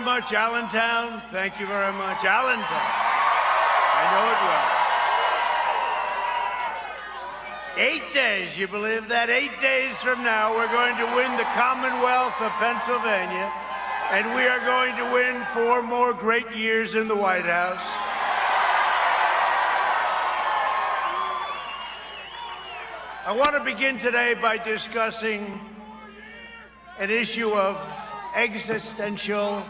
much, Allentown. Thank you very much, Allentown. I know it well. 8 days, you believe that? 8 days from now, we're going to win the Commonwealth of Pennsylvania, and we are going to win 4 more great years in the White House. I want to begin today by discussing an issue of existential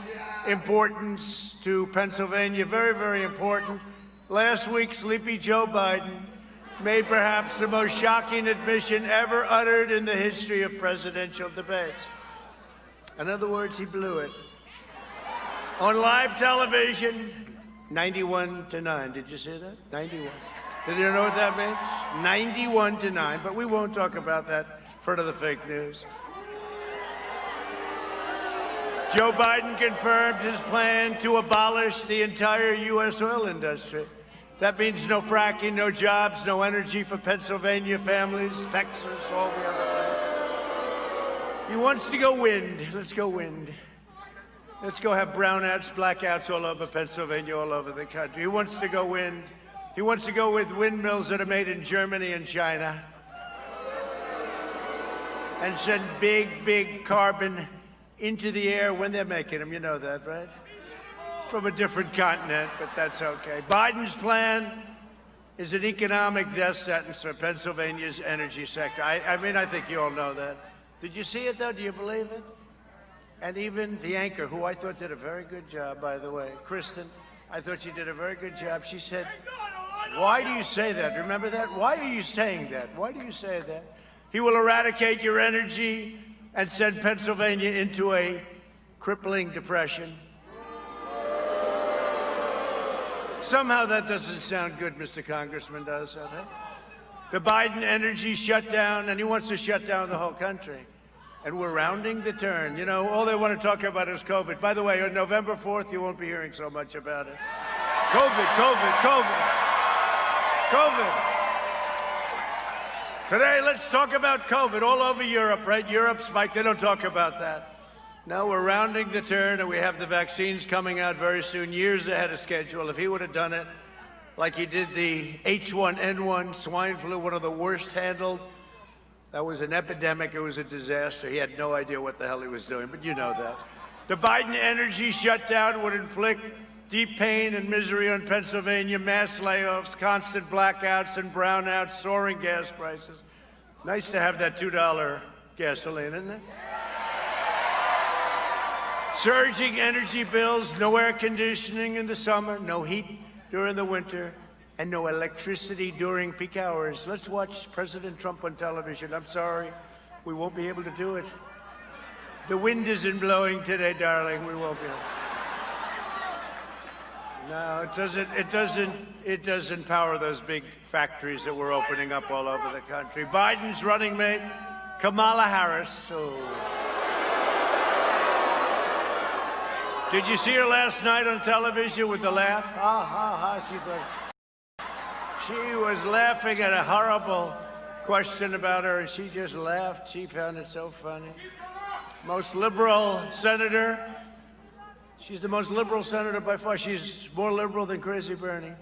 importance to Pennsylvania, very, very important. Last week, sleepy Joe Biden made perhaps the most shocking admission ever uttered in the history of presidential debates. In other words, he blew it. On live television, 91-9. Did you see that? 91. Did you know what that means? 91-9, but we won't talk about that in front of the fake news. Joe Biden confirmed his plan to abolish the entire U.S. oil industry. That means no fracking, no jobs, no energy for Pennsylvania families, Texas, all the other places. He wants to go wind. Let's go wind. Let's go have brownouts, blackouts all over Pennsylvania, all over the country. He wants to go wind. He wants to go with windmills that are made in Germany and China and send big, big carbon into the air when they're making them. You know that, right? From a different continent, but that's okay. Biden's plan is an economic death sentence for Pennsylvania's energy sector. I mean, I think you all know that. Did you see it, though? Do you believe it? And even the anchor, who I thought did a very good job, by the way, Kristen, I thought she did a very good job. She said, "Why do you say that?" Remember that? Why are you saying that? Why do you say that? He will eradicate your energy and send Pennsylvania into a crippling depression. Somehow that doesn't sound good, Mr. Congressman, does it? The Biden energy shutdown, and he wants to shut down the whole country. And we're rounding the turn. You know, all they want to talk about is COVID. By the way, on November 4th, you won't be hearing so much about it. COVID, COVID, COVID, COVID. Today, let's talk about COVID all over Europe, right? Europe spiked. They don't talk about that. Now we're rounding the turn, and we have the vaccines coming out very soon, years ahead of schedule. If he would have done it like he did the H1N1 swine flu, one of the worst handled, that was an epidemic. It was a disaster. He had no idea what the hell he was doing, but you know that. The Biden energy shutdown would inflict deep pain and misery on Pennsylvania, mass layoffs, constant blackouts and brownouts, soaring gas prices. Nice to have that $2 gasoline, isn't it? Surging energy bills, no air conditioning in the summer, no heat during the winter, and no electricity during peak hours. Let's watch President Trump on television. I'm sorry, we won't be able to do it. The wind isn't blowing today, darling. We won't be able. No, it doesn't power those big factories that we're opening up all over the country. Biden's running mate, Kamala Harris. Oh. Did you see her last night on television with the laugh? Ha, ha, ha. She's like, she was laughing at a horrible question about her, and she just laughed. She found it so funny. Most liberal senator. She's the most liberal senator by far. She's more liberal than Crazy Bernie.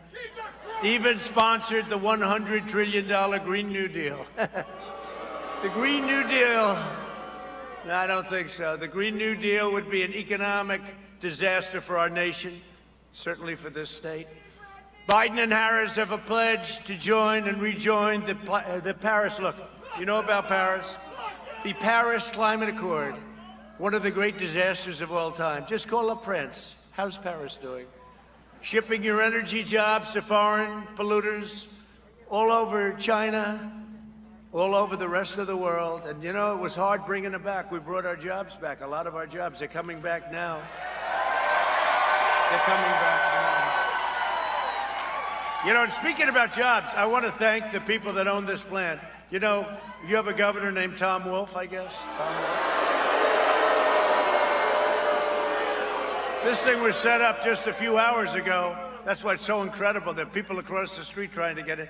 Even sponsored the $100 trillion Green New Deal. The Green New Deal, no, I don't think so. The Green New Deal would be an economic disaster for our nation, certainly for this state. Biden and Harris have a pledge to join and rejoin the Paris, look, you know about Paris? The Paris Climate Accord, one of the great disasters of all time. Just call up France. How's Paris doing? Shipping your energy jobs to foreign polluters all over China, all over the rest of the world. And you know, it was hard bringing them back. We brought our jobs back. A lot of our jobs, they're coming back now. They're coming back now. You know, and speaking about jobs, I want to thank the people that own this plant. You know, you have a governor named Tom Wolf, I guess. Tom Wolf. This thing was set up just a few hours ago. That's why it's so incredible that people across the street trying to get it.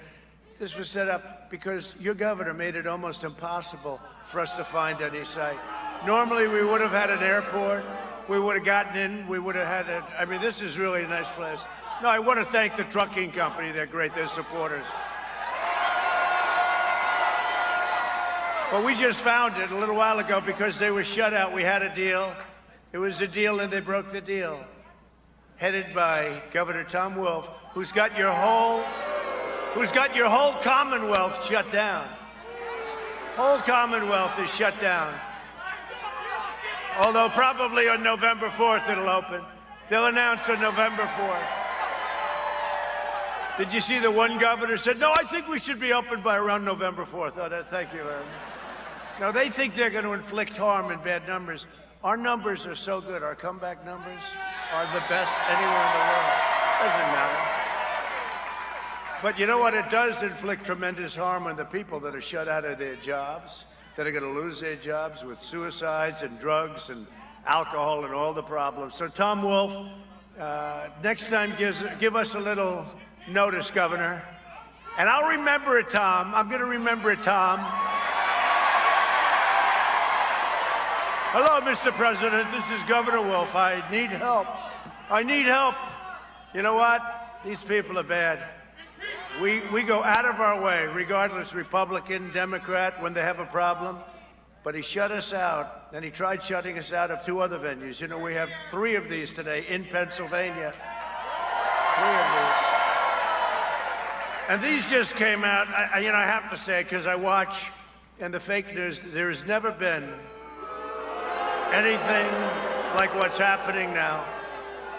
This was set up because your governor made it almost impossible for us to find any site. Normally, we would have had an airport. we would have gotten in. We would have had it. I mean, this is really a nice place. No, I want to thank the trucking company. They're great. They're supporters. Well, we just found it a little while ago because they were shut out. We had a deal. It was a deal, and they broke the deal. Headed by Governor Tom Wolf, who's got your whole Commonwealth shut down. Whole Commonwealth is shut down. Although probably on November 4th it'll open. They'll announce on November 4th. Did you see the one governor said, no, I think we should be open by around November 4th. Oh, thank you very much. No, they think they're going to inflict harm in bad numbers. Our numbers are so good. Our comeback numbers are the best anywhere in the world. Doesn't matter. But you know what? It does inflict tremendous harm on the people that are shut out of their jobs, that are going to lose their jobs with suicides and drugs and alcohol and all the problems. So Tom Wolf, next time give us a little notice, Governor. And I'll remember it, Tom. I'm going to remember it, Tom. Hello, Mr. President. This is Governor Wolf. I need help. I need help. You know what? These people are bad. We go out of our way, regardless, Republican, Democrat, when they have a problem. But he shut us out, and he tried shutting us out of 2 other venues. You know, we have 3 of these today in Pennsylvania. 3 of these. And these just came out, I have to say, because I watch in the fake news, there has never been anything like what's happening now.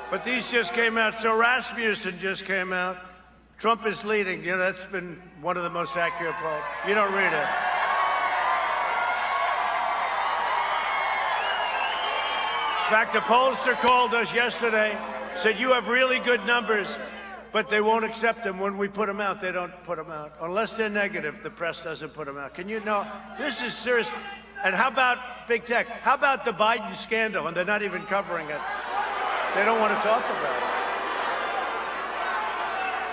But these just came out. So Rasmussen just came out. Trump is leading. You know, that's been one of the most accurate polls. You don't read it. In fact, a pollster called us yesterday, said, you have really good numbers, but they won't accept them when we put them out. They don't put them out. Unless they're negative, the press doesn't put them out. Can you know? This is serious. And how about big tech? How about the Biden scandal? And they're not even covering it. They don't want to talk about it.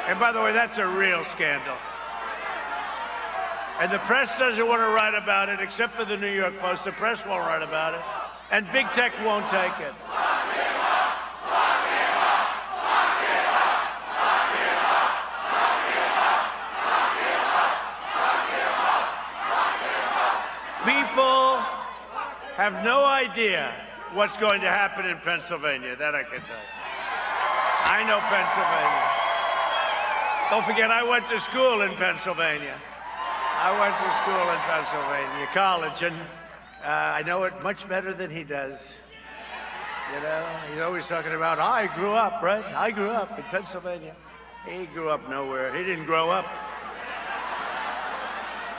And by the way, that's a real scandal. And the press doesn't want to write about it, except for the New York Post. The press won't write about it. And big tech won't take it. People have no idea what's going to happen in Pennsylvania. That I can tell you. I know Pennsylvania. Don't forget, I went to school in Pennsylvania. I went to school in Pennsylvania, college, and I know it much better than he does. You know, he's always talking about, I grew up, right? I grew up in Pennsylvania. He grew up nowhere. He didn't grow up.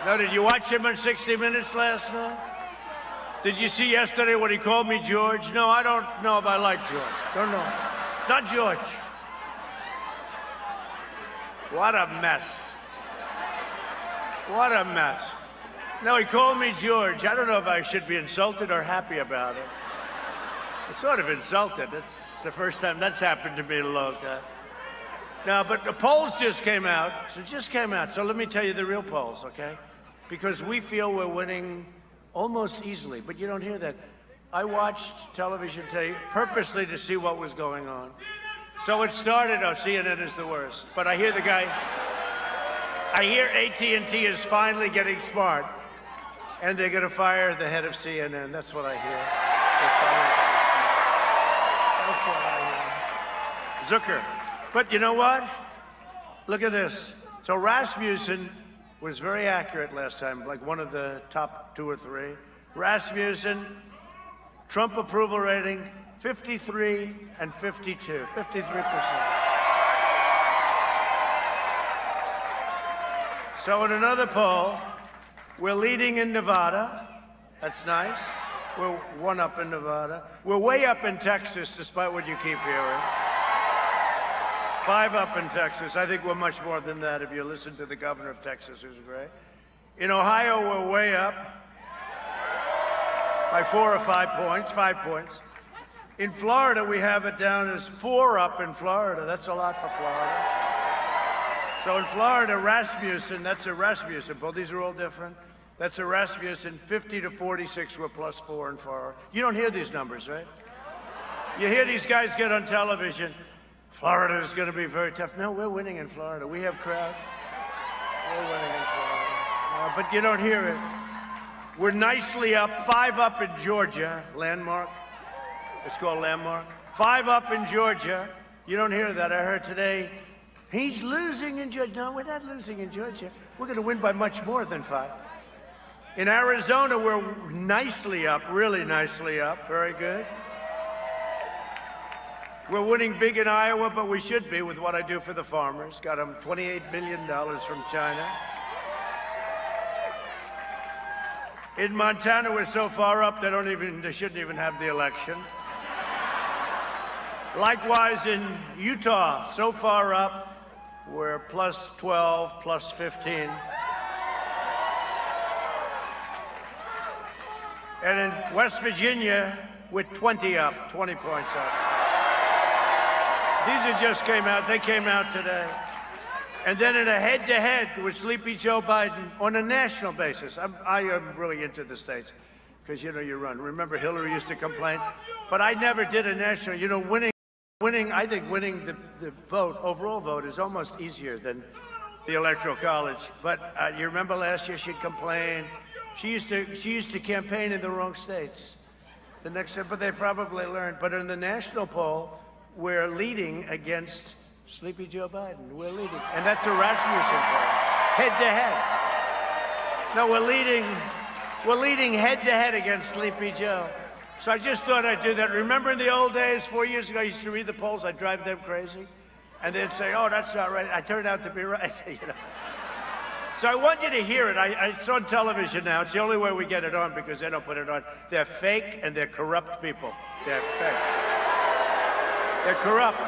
No, did you watch him on 60 Minutes last night? Did you see yesterday when he called me George? No, I don't know if I like George. Don't know. Not George. What a mess. What a mess. No, he called me George. I don't know if I should be insulted or happy about it. I'm sort of insulted. That's the first time that's happened to me in a long time. No, but the polls just came out. So let me tell you the real polls, okay? Because we feel we're winning almost easily, but you don't hear that. I watched television today purposely to see what was going on. So it started, CNN is the worst. But I hear AT&T is finally getting smart, and they're going to fire the head of CNN. That's what I hear. That's what I hear. Zucker. But you know what? Look at this. So Rasmussen was very accurate last time, like one of the top 2 or 3. Rasmussen, Trump approval rating, 53 and 52, 53%. So in another poll, we're leading in Nevada. That's nice. We're 1 up in Nevada. We're way up in Texas, despite what you keep hearing. 5 up in Texas. I think we're much more than that if you listen to the governor of Texas, who's great. In Ohio, we're way up by 4 or 5 points, 5 points. In Florida, we have it down as 4 up in Florida. That's a lot for Florida. So in Florida, Rasmussen, that's a Rasmussen poll. These are all different. That's a Rasmussen, 50 to 46, we're +4 in Florida. You don't hear these numbers, right? You hear these guys get on television. Florida is going to be very tough. No, we're winning in Florida. We have crowds. We're winning in Florida. But you don't hear it. We're nicely up, 5 up in Georgia, landmark. It's called landmark. 5 up in Georgia. You don't hear that. I heard today, he's losing in Georgia. No, we're not losing in Georgia. We're going to win by much more than 5. In Arizona, we're nicely up, really nicely up. Very good. We're winning big in Iowa, but we should be with what I do for the farmers. Got them $28 million from China. In Montana, we're so far up, they shouldn't even have the election. Likewise, in Utah, so far up, we're plus 12, plus 15. And in West Virginia, we're 20 up, 20 points up. These just came out. They came out today. And then in a head-to-head with Sleepy Joe Biden on a national basis. I am really into the states because, you know, you run. Remember Hillary used to complain? But I never did a national. You know, winning. I think winning the vote, overall vote, is almost easier than the Electoral College. But you remember last year she'd complain. She used to campaign in the wrong states. But they probably learned. But in the national poll, we're leading against Sleepy Joe Biden. We're leading. And that's a Rasmussen poll. Head to head. No, we're leading head to head against Sleepy Joe. So I just thought I'd do that. Remember in the old days, 4 years ago, I used to read the polls. I'd drive them crazy. And they'd say, oh, that's not right. I turned out to be right. You know? So I want you to hear it. It's on television now. It's the only way we get it on because they don't put it on. They're fake and they're corrupt people. They're fake. They're corrupt.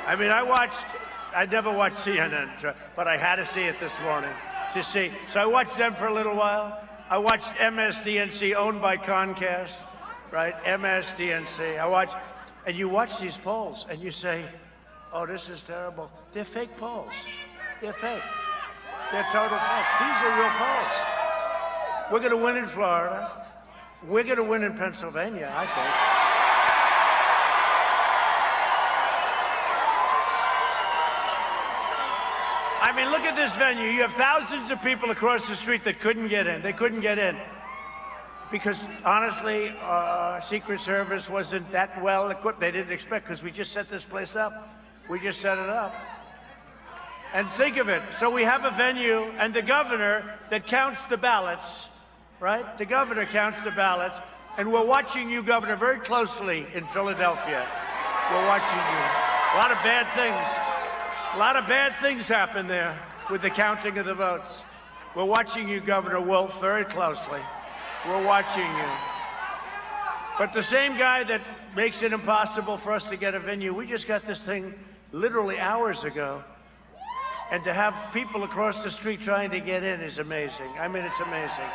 I mean, I never watched CNN, but I had to see it this morning to see. So I watched them for a little while. I watched MSDNC, owned by Comcast, right? MSDNC. And you watch these polls and you say, oh, this is terrible. They're fake polls. They're fake. They're total fake. These are real polls. We're going to win in Florida. We're going to win in Pennsylvania, I think. I mean, look at this venue. You have thousands of people across the street that couldn't get in. They couldn't get in because, honestly, Secret Service wasn't that well equipped. They didn't expect because we just set this place up. We just set it up. And think of it. So we have a venue and the governor that counts the ballots, right? The governor counts the ballots. And we're watching you, Governor, very closely in Philadelphia. We're watching you. A lot of bad things. A lot of bad things happen there with the counting of the votes. We're watching you, Governor Wolf, very closely. We're watching you. But the same guy that makes it impossible for us to get a venue, we just got this thing literally hours ago. And to have people across the street trying to get in is amazing. I mean, it's amazing.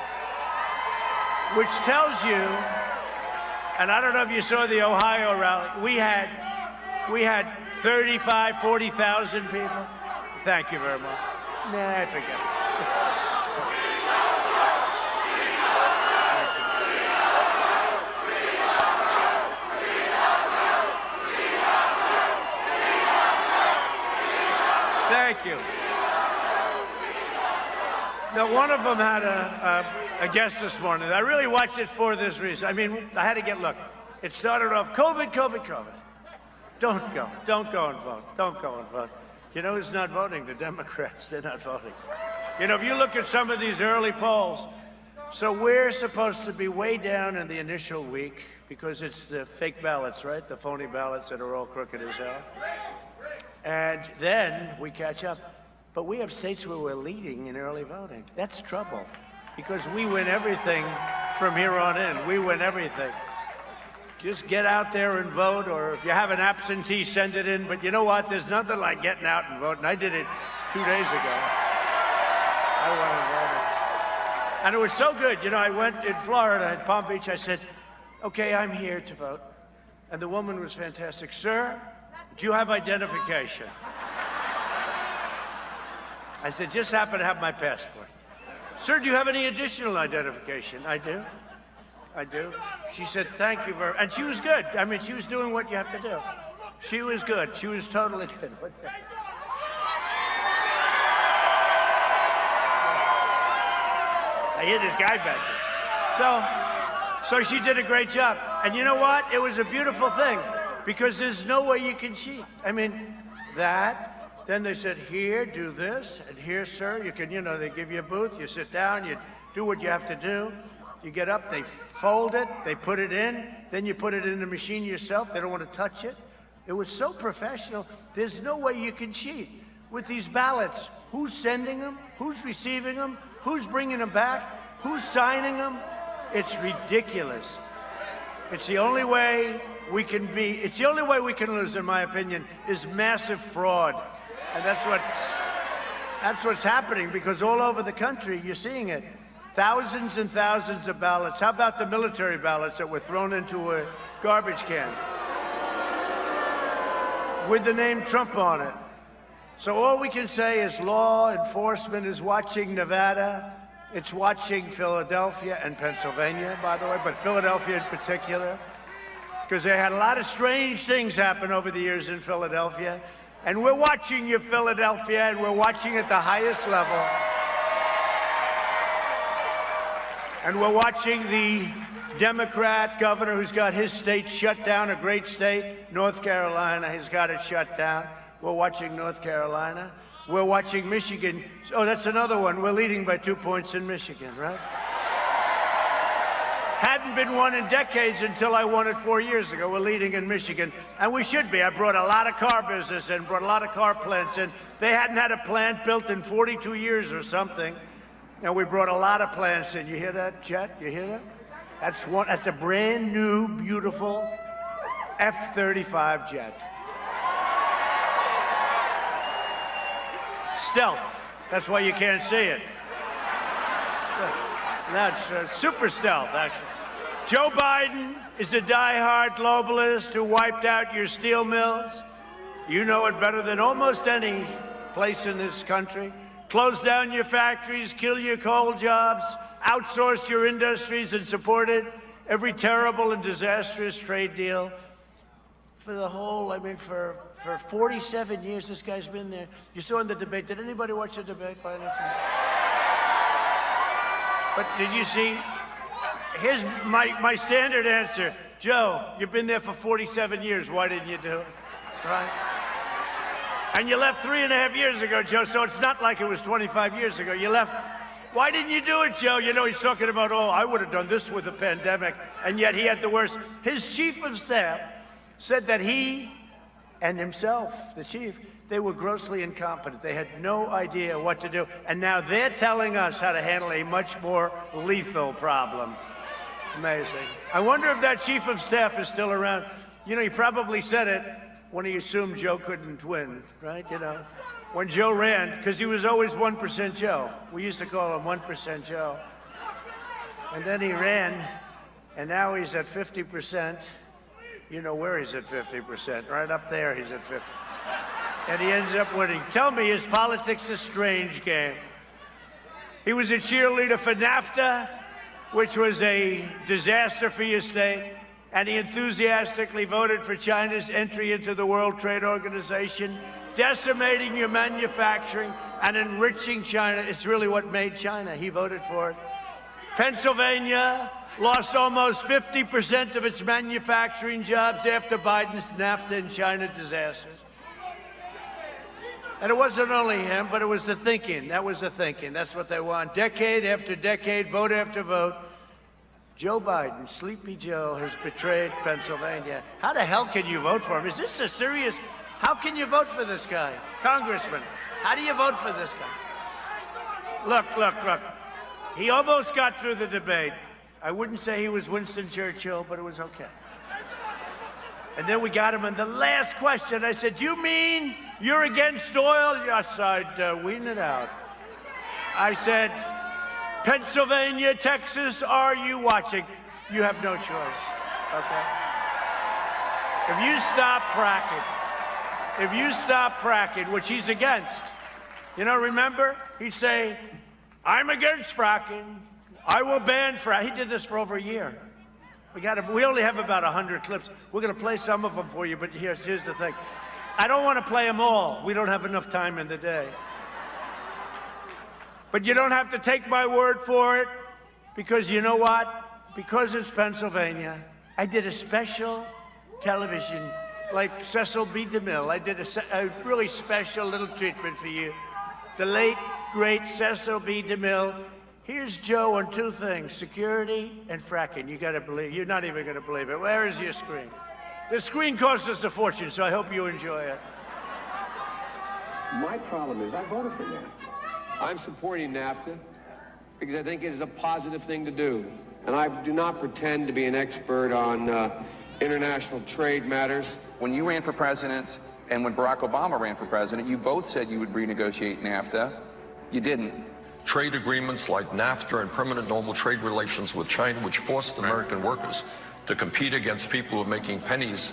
Which tells you, and I don't know if you saw the Ohio rally, we had 35, 40,000 people. Thank you very much. Nah, I forget it. Thank you. Now, one of them had a guest this morning. I really watched it for this reason. I mean, I had to look. It started off, COVID. Don't go and vote. Don't go and vote. You know who's not voting? The Democrats. They're not voting. You know, if you look at some of these early polls, so we're supposed to be way down in the initial week because it's the fake ballots, right? The phony ballots that are all crooked as hell. And then we catch up. But we have states where we're leading in early voting. That's trouble because we win everything from here on in. We win everything. Just get out there and vote, or if you have an absentee, send it in. But you know what? There's nothing like getting out and voting. I did it 2 days ago. I went and voted. And it was so good. You know, I went in Florida, at Palm Beach. I said, okay, I'm here to vote. And the woman was fantastic. Sir, do you have identification? I said, just happen to have my passport. Sir, do you have any additional identification? I do. I do. She said, thank you very, and she was good. I mean, she was doing what you have to do. She was good. She was totally good. I hear this guy back there. So she did a great job. And you know what? It was a beautiful thing because there's no way you can cheat. I mean, then they said, here, do this, and here, sir, you can, they give you a booth, you sit down, you do what you have to do. You get up, they fold it, they put it in, then you put it in the machine yourself. They don't want to touch it. It was so professional. There's no way you can cheat with these ballots. Who's sending them? Who's receiving them? Who's bringing them back? Who's signing them? It's ridiculous. It's the only way we can lose, in my opinion, is massive fraud. And that's what's happening, because all over the country, you're seeing it. Thousands and thousands of ballots. How about the military ballots that were thrown into a garbage can with the name Trump on it? So all we can say is law enforcement is watching Nevada. It's watching Philadelphia and Pennsylvania, by the way, but Philadelphia in particular, because they had a lot of strange things happen over the years in Philadelphia. And we're watching you, Philadelphia, and we're watching at the highest level. And we're watching the Democrat governor who's got his state shut down, a great state, North Carolina, has got it shut down. We're watching North Carolina. We're watching Michigan. Oh, that's another one. We're leading by 2 points in Michigan, right? Hadn't been won in decades until I won it 4 years ago. We're leading in Michigan, and we should be. I brought a lot of car business in, brought a lot of car plants in. They hadn't had a plant built in 42 years or something. And we brought a lot of plants in. You hear that, Jet? You hear that? That's a brand new, beautiful F-35 jet. Stealth. That's why you can't see it. That's super stealth, actually. Joe Biden is a diehard globalist who wiped out your steel mills. You know it better than almost any place in this country. Closed down your factories, kill your coal jobs, outsourced your industries, and supported every terrible and disastrous trade deal. For 47 years, this guy's been there. You saw in the debate. Did anybody watch the debate by any chance? But did you see? Here's my standard answer. Joe, you've been there for 47 years. Why didn't you do it? Right? And you left 3.5 years ago, Joe, so it's not like it was 25 years ago. You left. Why didn't you do it, Joe? He's talking about, I would have done this with the pandemic, and yet he had the worst. His chief of staff said that he and himself, the chief, they were grossly incompetent. They had no idea what to do. And now they're telling us how to handle a much more lethal problem. Amazing. I wonder if that chief of staff is still around. He probably said it when he assumed Joe couldn't win, right? When Joe ran, because he was always 1% Joe. We used to call him 1% Joe. And then he ran, and now he's at 50%. You know where he's at 50%. Right up there, he's at 50%. And he ends up winning. Tell me, is politics a strange game? He was a cheerleader for NAFTA, which was a disaster for your state. And he enthusiastically voted for China's entry into the World Trade Organization, decimating your manufacturing and enriching China. It's really what made China. He voted for it. Pennsylvania lost almost 50% of its manufacturing jobs after Biden's NAFTA and China disasters. And it wasn't only him, but it was the thinking. That was the thinking. That's what they want. Decade after decade, vote after vote. Joe Biden, Sleepy Joe, has betrayed Pennsylvania. How the hell can you vote for him? Is this a serious... How can you vote for this guy? Congressman, how do you vote for this guy? Look. He almost got through the debate. I wouldn't say he was Winston Churchill, but it was okay. And then we got him in the last question. I said, you mean you're against oil? Yes, I'd wean it out. I said, Pennsylvania, Texas, are you watching? You have no choice, okay? If you stop fracking, which he's against, remember, he'd say, I'm against fracking. I will ban fracking. He did this for over a year. We only have about 100 clips. We're going to play some of them for you, but here's the thing. I don't want to play them all. We don't have enough time in the day. But you don't have to take my word for it, because you know what? Because it's Pennsylvania, I did a special television, like Cecil B. DeMille. I did a really special little treatment for you. The late, great Cecil B. DeMille. Here's Joe on two things, security and fracking. You gotta believe, you're not even gonna believe it. Where is your screen? The screen cost us a fortune, so I hope you enjoy it. My problem is I voted for NAFTA. I'm supporting NAFTA because I think it is a positive thing to do. And I do not pretend to be an expert on international trade matters. When you ran for president and when Barack Obama ran for president, you both said you would renegotiate NAFTA. You didn't. Trade agreements like NAFTA and permanent normal trade relations with China, which forced American workers to compete against people who are making pennies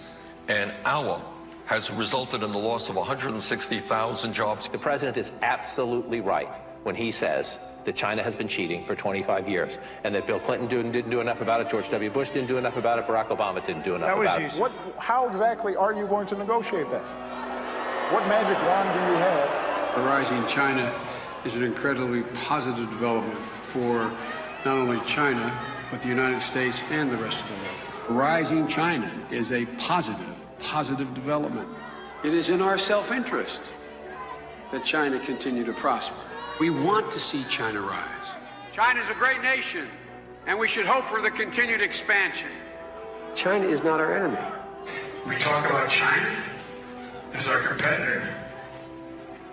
an hour, has resulted in the loss of 160,000 jobs. The president is absolutely right when he says that China has been cheating for 25 years and that Bill Clinton didn't do enough about it, George W. Bush didn't do enough about it, Barack Obama didn't do enough about it. How exactly are you going to negotiate that? What magic wand do you have? A rising China is an incredibly positive development for not only China, but the United States and the rest of the world. Rising China is a positive development. It is in our self-interest that China continue to prosper. We want to see China rise. China is a great nation, and we should hope for the continued expansion. China is not our enemy. We talk about China as our competitor.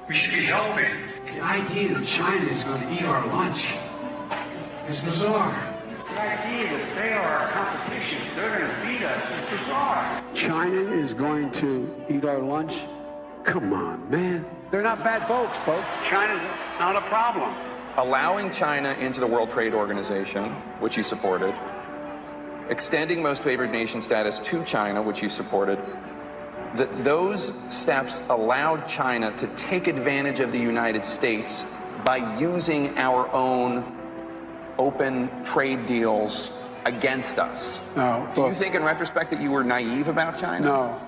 We should be helping. The idea that China is going to eat our lunch is bizarre. The idea that they are our competition, they're going to beat us, is bizarre. China is going to eat our lunch? Come on, man. They're not bad folks, folks. China's not a problem. Allowing China into the World Trade Organization, which you supported, extending most favored nation status to China, which you supported, those steps allowed China to take advantage of the United States by using our own open trade deals against us. No. Do you think in retrospect that you were naive about China? No.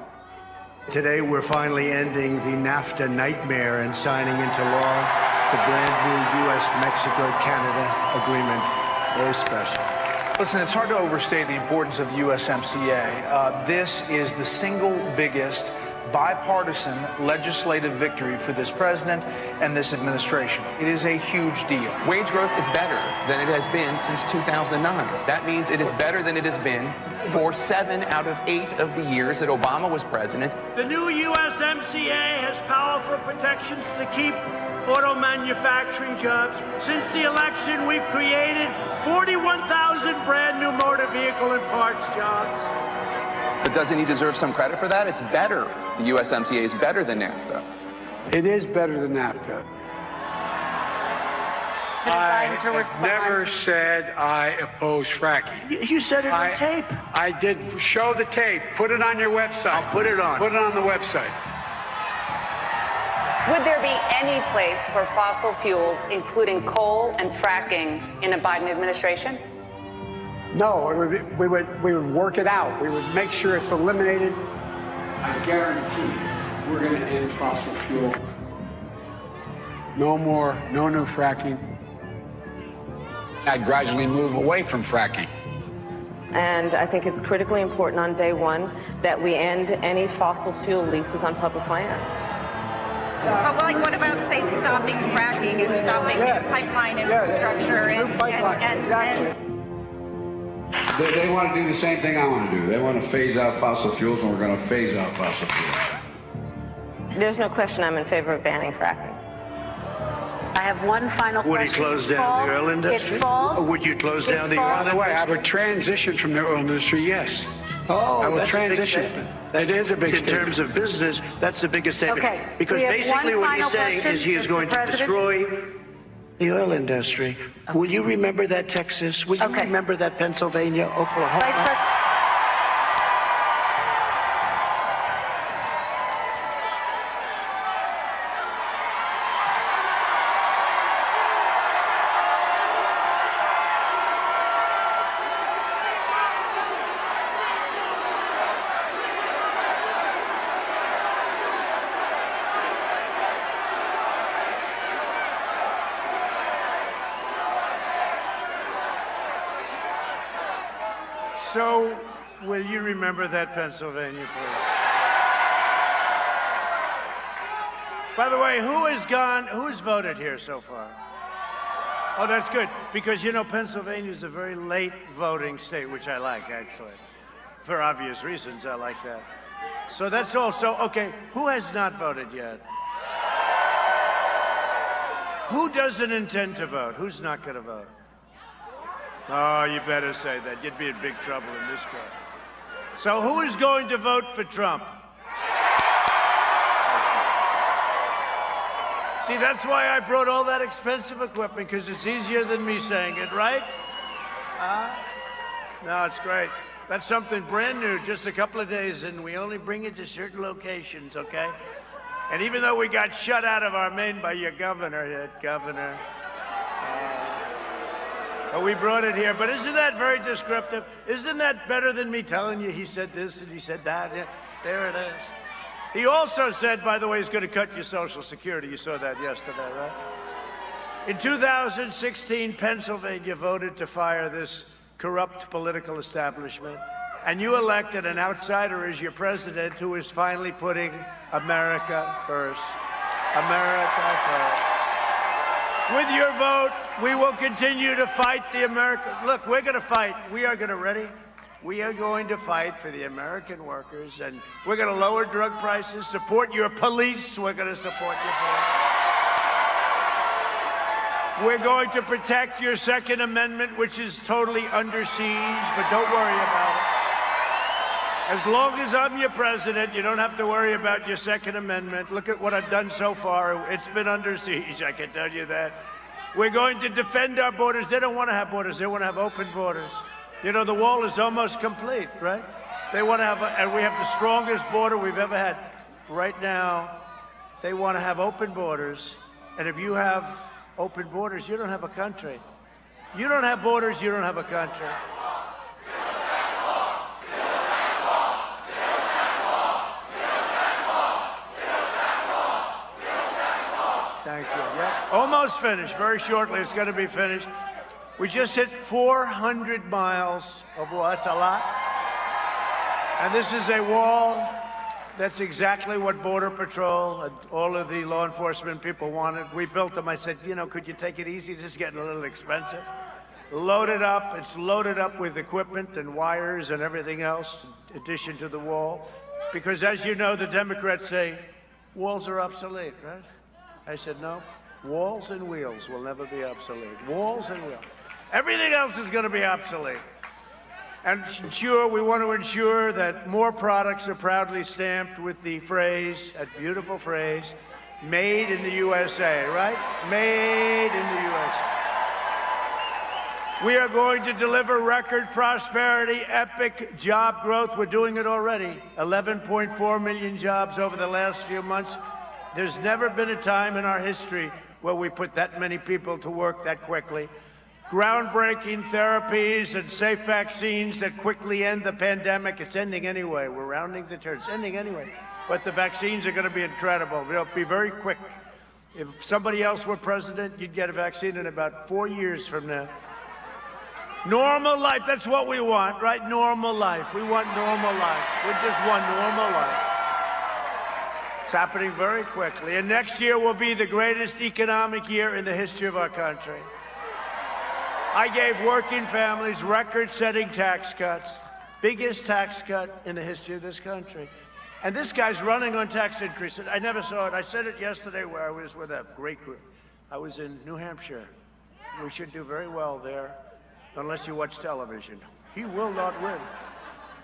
Today, we're finally ending the NAFTA nightmare and signing into law the brand new U.S.-Mexico-Canada agreement. Very special. Listen, it's hard to overstate the importance of USMCA. This is the single biggest bipartisan legislative victory for this president and this administration. It is a huge deal. Wage growth is better than it has been since 2009. That means it is better than it has been for 7 out of 8 of the years that Obama was president. The new USMCA has powerful protections to keep auto manufacturing jobs. Since the election, we've created 41,000 brand new motor vehicle and parts jobs. But doesn't he deserve some credit for that? It's better. The USMCA is better than NAFTA. It is better than NAFTA. I never said I oppose fracking. You said it on tape. I did. Show the tape. Put it on your website. I'll put it on. Put it on the website. Would there be any place for fossil fuels, including coal and fracking, in a Biden administration? No, we would work it out. We would make sure it's eliminated. I guarantee you, we're going to end fossil fuel. No more, no new fracking. I'd gradually move away from fracking. And I think it's critically important on day one that we end any fossil fuel leases on public lands. Like, what about, say, stopping fracking and stopping pipeline infrastructure They want to do the same thing I want to do. They want to phase out fossil fuels, and we're going to phase out fossil fuels. There's no question I'm in favor of banning fracking. I have one final question. Would he close down the oil industry? Or would you close down the oil industry? By the way, I would transition from the oil industry, yes. Oh, I would that's transition. A big statement. That is a big statement. In terms of business, that's the biggest statement. Okay. Because basically what he's saying is he is going to destroy the oil industry. Okay. Will you remember that, Texas? Will you remember that, Pennsylvania, Oklahoma? Vice President. So, will you remember that, Pennsylvania, please? By the way, who's voted here so far? Oh, that's good, because, you know, Pennsylvania is a very late voting state, which I like, actually. For obvious reasons, I like that. So that's all. So, okay, who has not voted yet? Who doesn't intend to vote? Who's not going to vote? Oh, you better say that. You'd be in big trouble in this case. So who is going to vote for Trump? See, that's why I brought all that expensive equipment, because it's easier than me saying it, right? No, it's great. That's something brand new, just a couple of days, and we only bring it to certain locations, okay? And even though we got shut out of our Maine by your governor, but we brought it here. But isn't that very descriptive? Isn't that better than me telling you he said this and he said that? Yeah, there it is. He also said, by the way, he's going to cut your Social Security. You saw that yesterday, right? In 2016, Pennsylvania voted to fire this corrupt political establishment, and you elected an outsider as your president who is finally putting America first. America first. With your vote, we will continue to fight the American. Look, we're going to fight. We are going to ready. We are going to fight for the American workers, and we're going to lower drug prices, support your police. We're going to support your police. We're going to protect your Second Amendment, which is totally under siege, but don't worry about it. As long as I'm your president, you don't have to worry about your Second Amendment. Look at what I've done so far. It's been under siege, I can tell you that. We're going to defend our borders. They don't want to have borders. They want to have open borders. You know, the wall is almost complete, right? They want to have, and we have the strongest border we've ever had. Right now, they want to have open borders. And if you have open borders, you don't have a country. You don't have borders, you don't have a country. Thank you. Yeah. Almost finished. Very shortly, it's going to be finished. We just hit 400 miles of wall. That's a lot. And this is a wall that's exactly what Border Patrol and all of the law enforcement people wanted. We built them. I said, you know, could you take it easy? This is getting a little expensive. Loaded up. It's loaded up with equipment and wires and everything else, in addition to the wall. Because as you know, the Democrats say walls are obsolete, right? I said, no, walls and wheels will never be obsolete. Walls and wheels. Everything else is going to be obsolete. And we want to ensure that more products are proudly stamped with the phrase, a beautiful phrase, made in the USA, right? Made in the USA. We are going to deliver record prosperity, epic job growth. We're doing it already. 11.4 million jobs over the last few months. There's never been a time in our history where we put that many people to work that quickly. Groundbreaking therapies and safe vaccines that quickly end the pandemic. It's ending anyway. We're rounding the turn. It's ending anyway. But the vaccines are going to be incredible. They'll be very quick. If somebody else were president, you'd get a vaccine in about 4 years from now. Normal life, that's what we want, right? Normal life. We want normal life. We just want normal life. It's happening very quickly. And next year will be the greatest economic year in the history of our country. I gave working families record-setting tax cuts, biggest tax cut in the history of this country. And this guy's running on tax increases. I never saw it. I said it yesterday where I was with a great group. I was in New Hampshire. We should do very well there, unless you watch television. He will not win.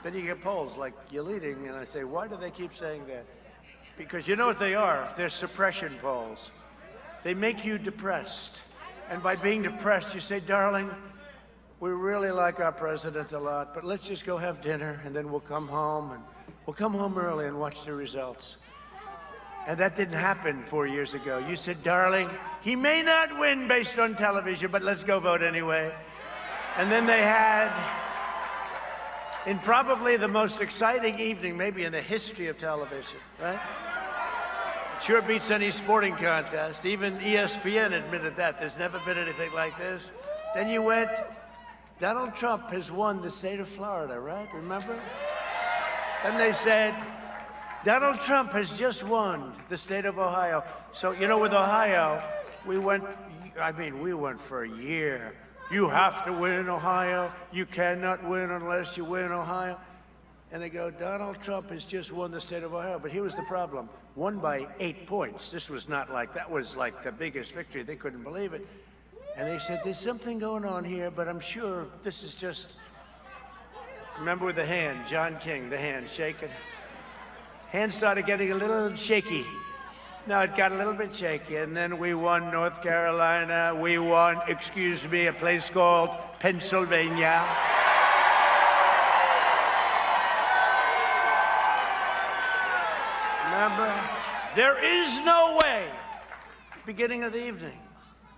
Then you get polls like, you're leading, and I say, why do they keep saying that? Because you know what they are? They're suppression polls. They make you depressed. And by being depressed, you say, darling, we really like our president a lot, but let's just go have dinner, and then we'll come home, and we'll come home early and watch the results. And that didn't happen 4 years ago. You said, darling, he may not win based on television, but let's go vote anyway. And then they had, in probably the most exciting evening, maybe in the history of television, right? It sure beats any sporting contest. Even ESPN admitted that. There's never been anything like this. Then you went Donald Trump has won the state of Florida, right? Remember? And they said, Donald Trump has just won the state of Ohio. So, you know, with Ohio, we went for a year. You have to win Ohio. You cannot win unless you win Ohio. And they go, Donald Trump has just won the state of Ohio. But here was the problem. Won by 8 points. This was not like, that was like the biggest victory. They couldn't believe it. And they said, there's something going on here, but I'm sure this is just, remember with the hand, John King, the hand, shaking. Hand started getting a little shaky. No, it got a little bit shaky, and then we won North Carolina. We won, a place called Pennsylvania. Remember? There is no way, beginning of the evening,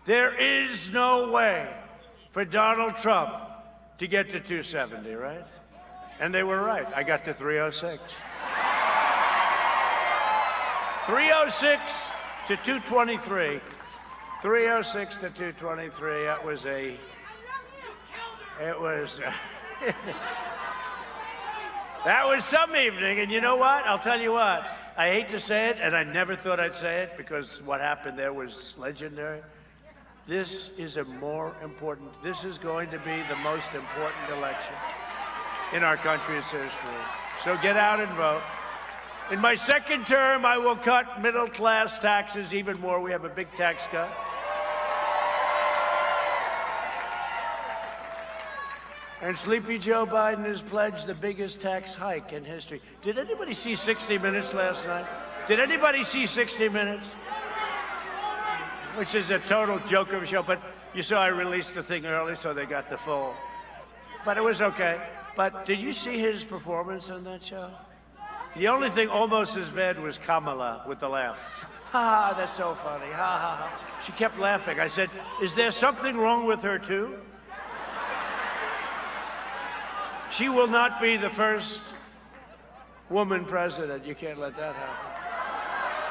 there is no way for Donald Trump to get to 270, right? And they were right. I got to 306. 306 to 223. 306 to 223. That was that was some evening. And you know what? I'll tell you what. I hate to say it, and I never thought I'd say it because what happened there was legendary. This is this is going to be the most important election in our country's history. So get out and vote. In my second term, I will cut middle-class taxes even more. We have a big tax cut. And Sleepy Joe Biden has pledged the biggest tax hike in history. Did anybody see 60 Minutes last night? Did anybody see 60 Minutes? Which is a total joke of a show, but you saw I released the thing early, so they got the full. But it was okay. But did you see his performance on that show? The only thing almost as bad was Kamala with the laugh. Ha ha, that's so funny. Ha ha ha. She kept laughing. I said, is there something wrong with her too? She will not be the first woman president. You can't let that happen.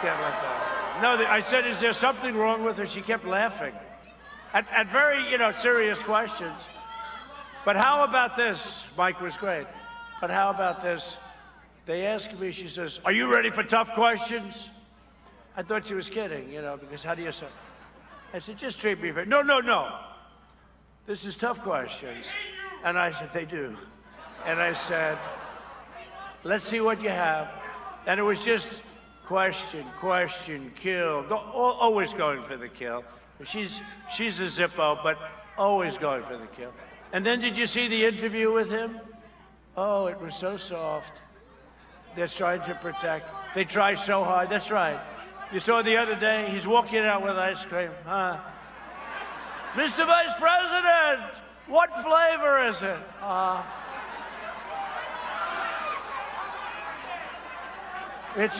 Can't let that happen. No, I said, is there something wrong with her? She kept laughing at very, serious questions. But how about this? Mike was great. But how about this? They asked me, she says, are you ready for tough questions? I thought she was kidding, because how do you say? I said, just treat me fair. No, no, no. This is tough questions. And I said, they do. And I said, let's see what you have. And it was just question, kill. Always going for the kill. She's a Zippo, but always going for the kill. And then did you see the interview with him? Oh, it was so soft. They're trying to protect. They try so hard. That's right. You saw the other day, he's walking out with ice cream. Huh? Mr. Vice President, what flavor is it?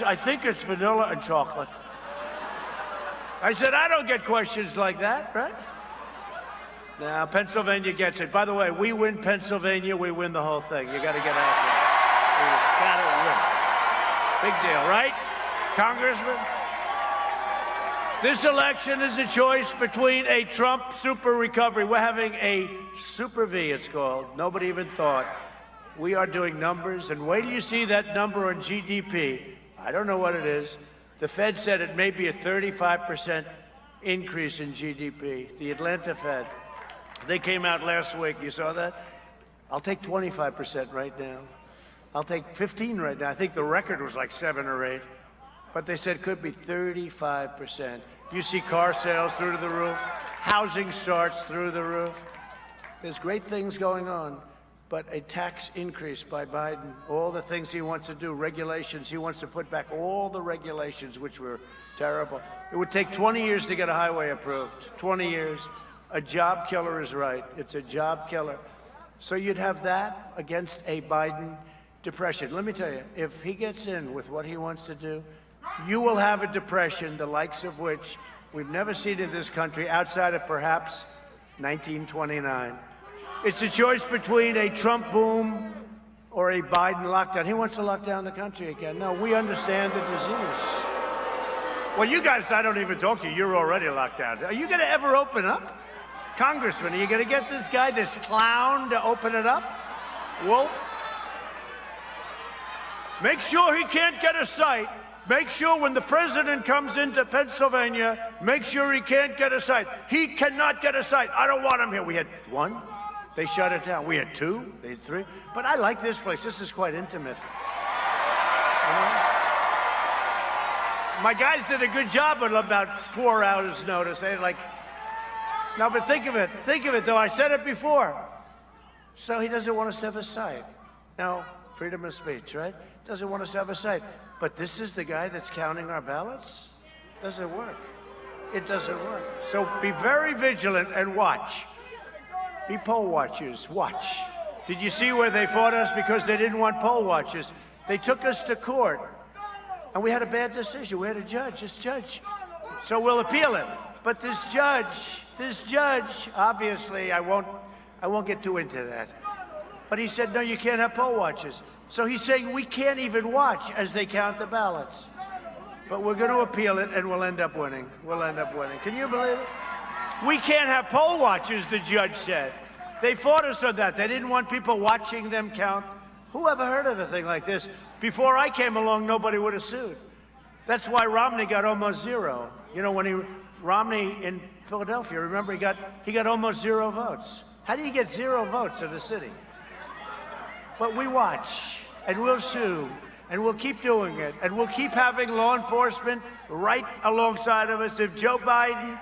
I think it's vanilla and chocolate. I said, I don't get questions like that, right? Now, Pennsylvania gets it. By the way, we win Pennsylvania, we win the whole thing. You got to get out there. You got to win. Big deal, right, Congressman? This election is a choice between a Trump super recovery. We're having a super V, it's called. Nobody even thought. We are doing numbers, and wait till you see that number on GDP. I don't know what it is. The Fed said it may be a 35% increase in GDP. The Atlanta Fed. They came out last week. You saw that? I'll take 25% right now. I'll take 15 right now. I think the record was like 7 or 8. But they said it could be 35%. You see car sales through to the roof. Housing starts through the roof. There's great things going on. But a tax increase by Biden, all the things he wants to do, regulations, he wants to put back all the regulations, which were terrible. It would take 20 years to get a highway approved, 20 years. A job killer is right. It's a job killer. So you'd have that against a Biden depression. Let me tell you, if he gets in with what he wants to do, you will have a depression, the likes of which we've never seen in this country outside of perhaps 1929. It's a choice between a Trump boom or a Biden lockdown. He wants to lock down the country again. No, we understand the disease. Well, you guys, I don't even talk to you. You're already locked down. Are you going to ever open up? Congressman, are you going to get this guy, this clown, to open it up? Wolf? Make sure he can't get a site. Make sure when the president comes into Pennsylvania, make sure he can't get a site. He cannot get a site. I don't want him here. We had one. They shut it down. We had two. They had three. But I like this place. This is quite intimate. You know? My guys did a good job with about 4 hours' notice. They had like, no, but think of it. Think of it, though. I said it before. So he doesn't want us to have a site. Now, freedom of speech, right? Doesn't want us to have a site. But this is the guy that's counting our ballots? Doesn't work. It doesn't work. So be very vigilant and watch. Be poll watchers. Watch. Did you see where they fought us because they didn't want poll watchers? They took us to court, and we had a bad decision. We had a judge, this judge. So we'll appeal it. But this judge, obviously, I won't get too into that. But he said, no, you can't have poll watchers. So he's saying we can't even watch as they count the ballots. But we're going to appeal it, and we'll end up winning. We'll end up winning. Can you believe it? We can't have poll watchers, the judge said. They fought us on that. They didn't want people watching them count. Who ever heard of a thing like this? Before I came along, nobody would have sued. That's why Romney got almost zero. You know, when Romney in Philadelphia, remember, he got almost 0 votes. How do you get 0 votes in the city? But we watch, and we'll sue, and we'll keep doing it, and we'll keep having law enforcement right alongside of us. If Joe Biden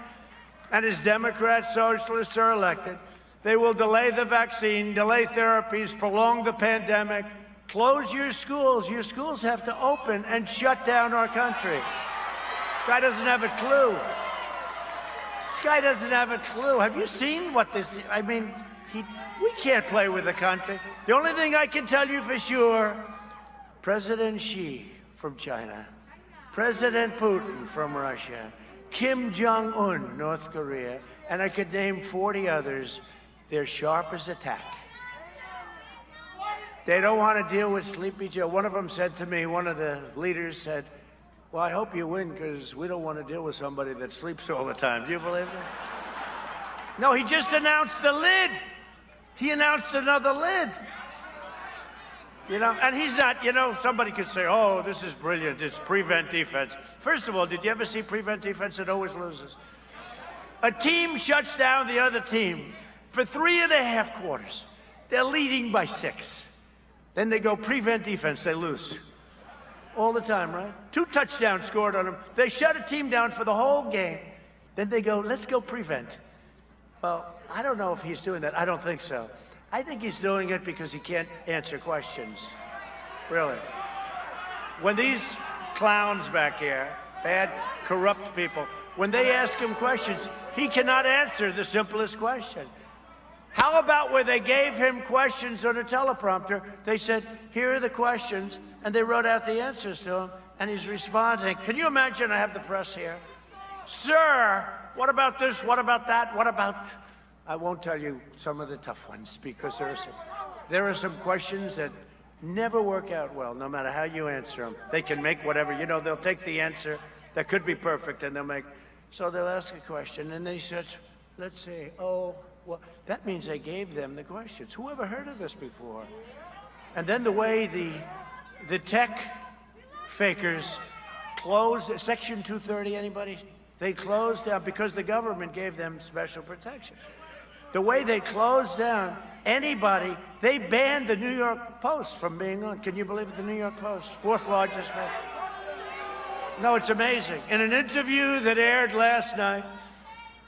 and his Democrat socialists are elected, they will delay the vaccine, delay therapies, prolong the pandemic, close your schools. Your schools have to open and shut down our country. This guy doesn't have a clue. This guy doesn't have a clue. Have you seen what this, I mean, we can't play with the country. The only thing I can tell you for sure, President Xi from China, President Putin from Russia, Kim Jong-un, North Korea, and I could name 40 others, they're sharp as a tack. They don't want to deal with Sleepy Joe. One of them said to me, one of the leaders said, well, I hope you win because we don't want to deal with somebody that sleeps all the time. Do you believe that? No, he just announced the lid. He announced another lid. You know, and he's not, you know, somebody could say, oh, this is brilliant. It's prevent defense. First of all, did you ever see prevent defense? It always loses. A team shuts down the other team for 3.5 quarters. They're leading by 6. Then they go prevent defense. They lose. All the time, right? 2 touchdowns scored on them. They shut a team down for the whole game. Then they go, let's go prevent. Well, I don't know if he's doing that. I don't think so. I think he's doing it because he can't answer questions. Really. When these clowns back here, bad, corrupt people, when they ask him questions, he cannot answer the simplest question. How about where they gave him questions on a teleprompter? They said, here are the questions, and they wrote out the answers to him, and he's responding. Can you imagine I have the press here? Sir, what about this? What about that? What about... I won't tell you some of the tough ones because there are some questions that never work out well, no matter how you answer them. They can make whatever, you know, they'll take the answer that could be perfect and they'll make, so they'll ask a question and they said, let's say, oh, well, that means they gave them the questions. Who ever heard of this before? And then the way the tech fakers closed, Section 230, anybody? They closed down because the government gave them special protection. The way they closed down anybody, they banned the New York Post from being on. Can you believe it? The New York Post, 4th largest paper. No, it's amazing. In an interview that aired last night,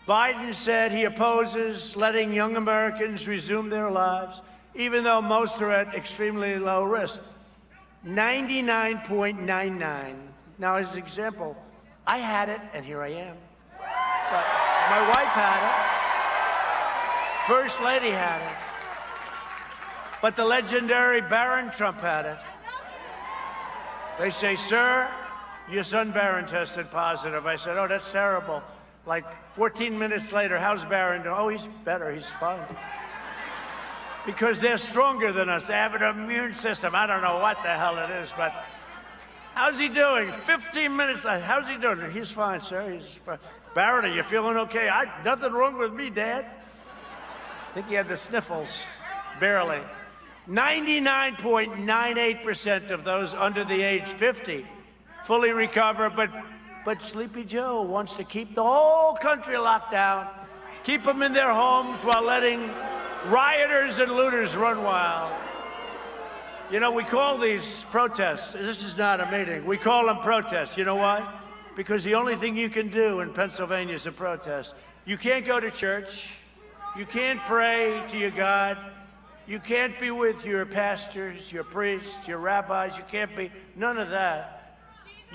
Biden said he opposes letting young Americans resume their lives, even though most are at extremely low risk. 99.99. Now, as an example, I had it, and here I am. But my wife had it. First Lady had it. But the legendary Barron Trump had it. They say, sir, your son Barron tested positive. I said, oh, that's terrible. Like 14 minutes later, how's Barron doing? Oh, he's better. He's fine. Because they're stronger than us. They have an immune system. I don't know what the hell it is, but how's he doing? 15 minutes later, how's he doing? He's fine, sir. He's fine. Barron, are you feeling okay? Nothing wrong with me, Dad. think he had the sniffles, barely. 99.98% of those under the age 50 fully recover, but Sleepy Joe wants to keep the whole country locked down, keep them in their homes while letting rioters and looters run wild. You know, we call these protests, this is not a meeting, we call them protests. You know why? Because the only thing you can do in Pennsylvania is a protest. You can't go to church, you can't pray to your God, you can't be with your pastors, your priests, your rabbis, you can't be, none of that.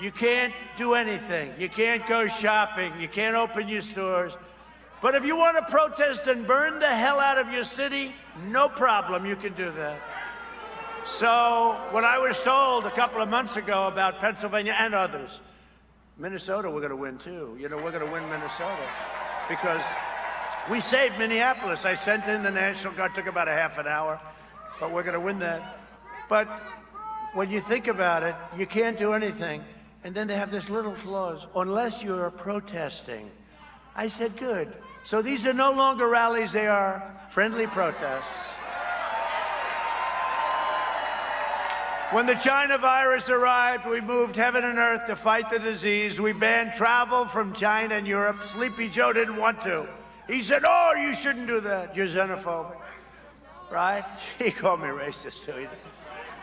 You can't do anything. You can't go shopping. You can't open your stores. But if you want to protest and burn the hell out of your city, no problem, you can do that. So when I was told a couple of months ago about Pennsylvania and others, Minnesota, we're going to win too. You know, we're going to win Minnesota because we saved Minneapolis. I sent in the National Guard, took about a half an hour, but we're going to win that. But when you think about it, you can't do anything. And then they have this little clause, unless you're protesting. I said, good. So these are no longer rallies, they are friendly protests. When the China virus arrived, we moved heaven and earth to fight the disease. We banned travel from China and Europe. Sleepy Joe didn't want to. He said, oh, you shouldn't do that. You're xenophobic, right? He called me racist, too.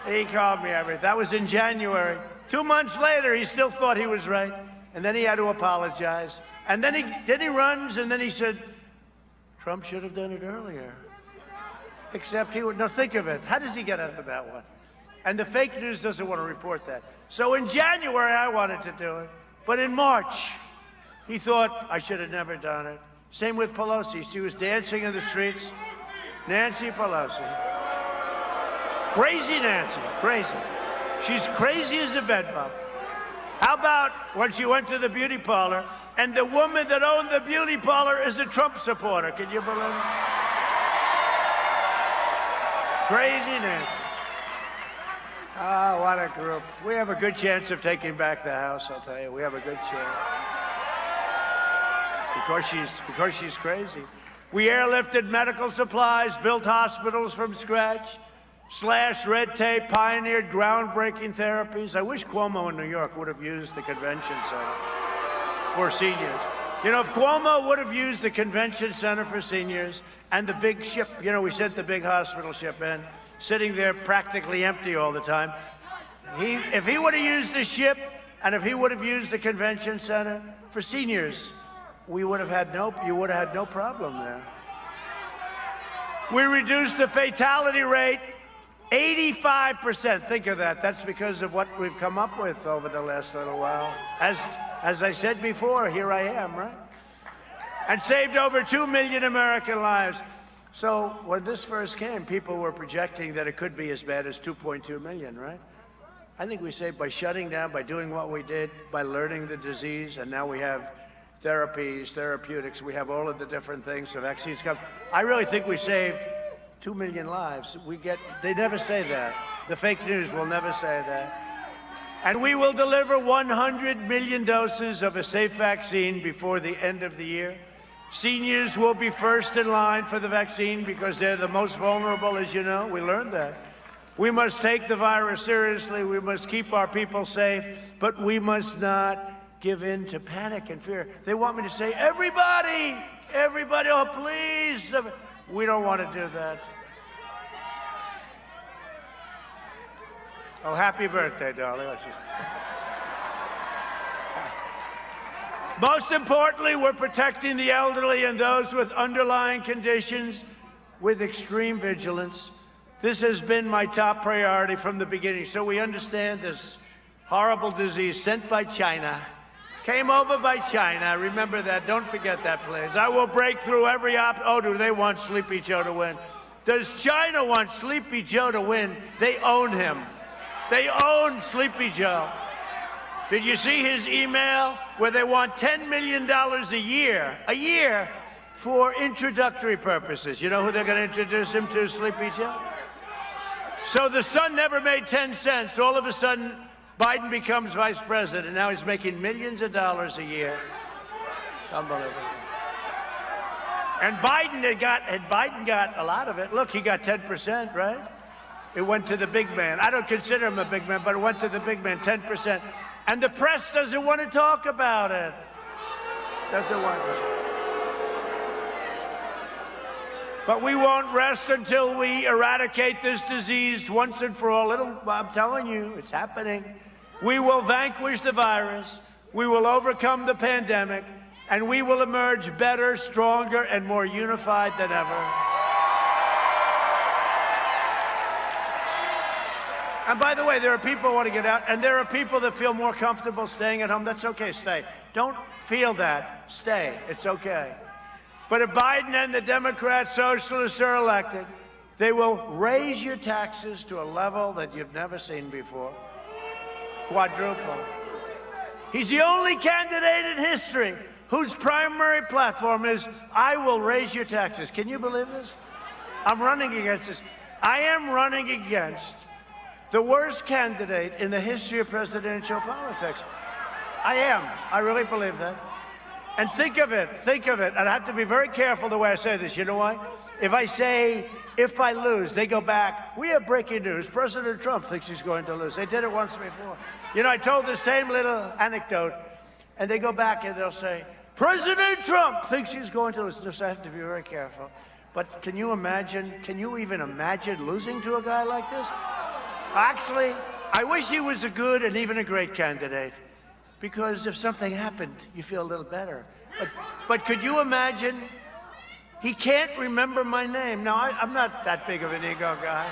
He called me everything. That was in January. 2 months later, he still thought he was right. And then he had to apologize. And then he runs, and then he said, Trump should have done it earlier. Except he would, no, think of it. How does he get out of that one? And the fake news doesn't want to report that. So in January, I wanted to do it. But in March, he thought I should have never done it. Same with Pelosi. She was dancing in the streets. Nancy Pelosi. Crazy Nancy, crazy. She's crazy as a bedbug. How about when she went to the beauty parlor and the woman that owned the beauty parlor is a Trump supporter? Can you believe it? Crazy Nancy. Ah, what a group. We have a good chance of taking back the House, I'll tell you. We have a good chance. Because she's crazy. We airlifted medical supplies, built hospitals from scratch, slashed red tape, pioneered groundbreaking therapies. I wish Cuomo in New York would have used the convention center for seniors. You know, if Cuomo would have used the convention center for seniors and the big ship, you know, we sent the big hospital ship in, sitting there practically empty all the time. If he would have used the ship and if he would have used the convention center for seniors, you would have had no problem there. We reduced the fatality rate 85%. Think of that. That's because of what we've come up with over the last little while. As I said before, here I am, right? And saved over 2 million American lives. So when this first came, people were projecting that it could be as bad as 2.2 million, right? I think we saved by shutting down, by doing what we did, by learning the disease, and now we have therapies, therapeutics, we have all of the different things, the vaccines come. I really think we saved 2 million lives. They never say that. The fake news will never say that. And we will deliver 100 million doses of a safe vaccine before the end of the year. Seniors will be first in line for the vaccine because they're the most vulnerable, as you know. We learned that. We must take the virus seriously. We must keep our people safe, but we must not give in to panic and fear. They want me to say, everybody, oh, please. We don't want to do that. Oh, happy birthday, darling. Most importantly, we're protecting the elderly and those with underlying conditions with extreme vigilance. This has been my top priority from the beginning. So we understand this horrible disease sent by China, came over by China. Remember that. Don't forget that, please. I will break through every Oh, do they want Sleepy Joe to win? Does China want Sleepy Joe to win? They own him. They own Sleepy Joe. Did you see his email where they want $10 million a year for introductory purposes? You know who they're going to introduce him to, Sleepy Joe? So the son never made 10 cents. All of a sudden, Biden becomes vice president. Now he's making millions of dollars a year. Unbelievable. And Biden got a lot of it. Look, he got 10%, right? It went to the big man. I don't consider him a big man, but it went to the big man, 10%. And the press doesn't want to talk about it. Doesn't want to. But we won't rest until we eradicate this disease once and for all. I'm telling you, it's happening. We will vanquish the virus. We will overcome the pandemic. And we will emerge better, stronger, and more unified than ever. And by the way, there are people who want to get out, and there are people that feel more comfortable staying at home. That's okay, stay. Don't feel that, stay, it's okay. But if Biden and the Democrat socialists are elected, they will raise your taxes to a level that you've never seen before. Quadruple. He's the only candidate in history whose primary platform is, I will raise your taxes. Can you believe this? I'm running against this. I am running against the worst candidate in the history of presidential politics. I am. I really believe that. And think of it, and I have to be very careful the way I say this. You know why? If I say, if I lose, they go back, we have breaking news. President Trump thinks he's going to lose. They did it once before. You know, I told the same little anecdote, and they go back and they'll say, President Trump thinks he's going to lose. Just have to be very careful. But can you even imagine losing to a guy like this? Actually, I wish he was a good and even a great candidate, because if something happened, you feel a little better. But could you imagine? He can't remember my name. Now, I'm not that big of an ego guy.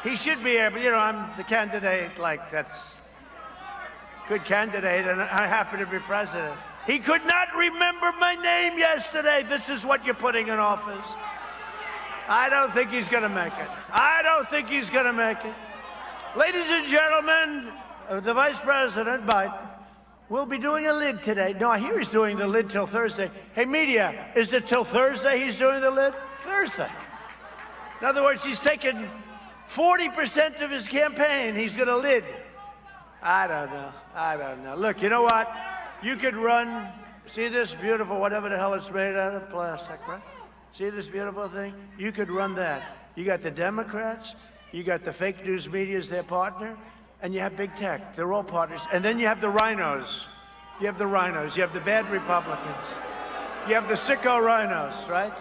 He should be able, you know, I'm the candidate, like, that's good candidate, and I happen to be president. He could not remember my name yesterday. This is what you're putting in office. I don't think he's going to make it. I don't think he's going to make it. Ladies and gentlemen, the Vice President, Biden, will be doing a lid today. No, I hear he's doing the lid till Thursday. Hey, media, is it till Thursday he's doing the lid? Thursday. In other words, he's taken 40% of his campaign. He's going to lid. I don't know. Look, you know what? You could run, see this beautiful, whatever the hell it's made out of, plastic, right? See this beautiful thing? You could run that. You got the Democrats, you got the fake news media as their partner, and you have big tech. They're all partners. And then you have the rhinos. You have the rhinos. You have the bad Republicans. You have the sicko rhinos, right?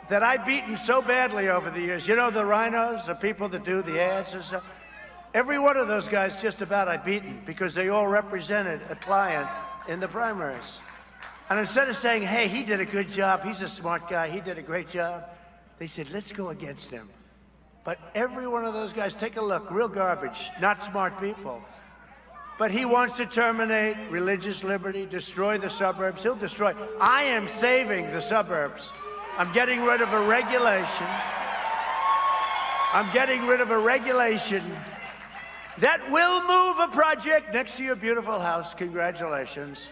That I've beaten so badly over the years. You know the rhinos, the people that do the ads and stuff? Every one of those guys just about I've beaten because they all represented a client in the primaries. And instead of saying, hey, he did a good job, he's a smart guy, he did a great job, they said, let's go against him. But every one of those guys, take a look, real garbage, not smart people. But he wants to terminate religious liberty, destroy the suburbs. He'll destroy. I am saving the suburbs. I'm getting rid of a regulation. I'm getting rid of a regulation that will move a project next to your beautiful house. Congratulations.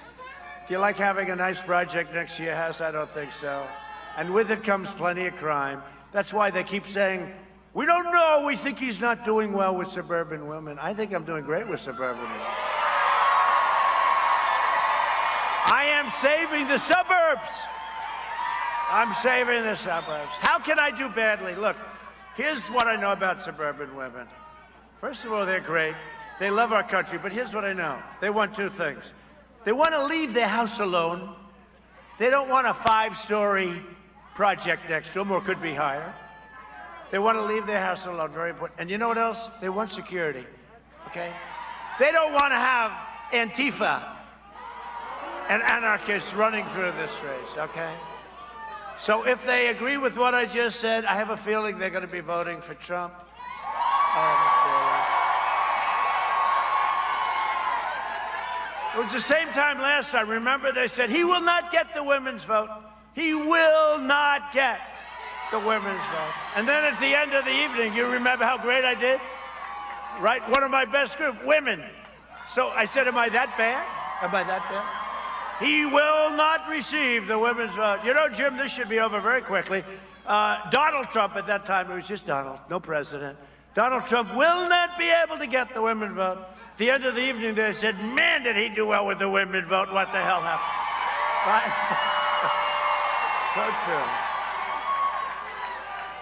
Do you like having a nice project next to your house? I don't think so. And with it comes plenty of crime. That's why they keep saying, we don't know, we think he's not doing well with suburban women. I think I'm doing great with suburban women. I am saving the suburbs. I'm saving the suburbs. How can I do badly? Look, here's what I know about suburban women. First of all, they're great. They love our country, but here's what I know. They want two things. They want to leave their house alone. They don't want a 5-story project next to them, or could be higher. They want to leave their house alone, very important. And you know what else? They want security, okay? They don't want to have Antifa and anarchists running through the streets, okay? So if they agree with what I just said, I have a feeling they're going to be voting for Trump. It was the same time last time. Remember, they said, he will not get the women's vote. He will not get the women's vote. And then at the end of the evening, you remember how great I did? Right? One of my best group, women. So I said, am I that bad? Am I that bad? He will not receive the women's vote. You know, Jim, this should be over very quickly. Donald Trump, at that time, it was just Donald, no president. Donald Trump will not be able to get the women's vote. At the end of the evening, they said, man, did he do well with the women's vote. What the hell happened? Right? So true.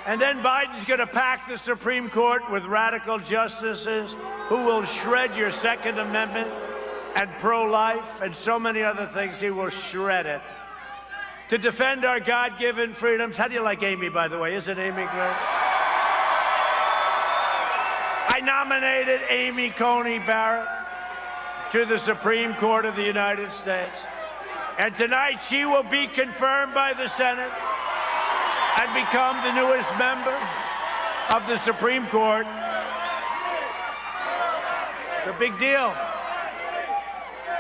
And then Biden's going to pack the Supreme Court with radical justices who will shred your Second Amendment and pro-life and so many other things. He will shred it. To defend our God-given freedoms. How do you like Amy, by the way? Isn't Amy great? I nominated Amy Coney Barrett to the Supreme Court of the United States. And tonight she will be confirmed by the Senate and become the newest member of the Supreme Court. It's a big deal.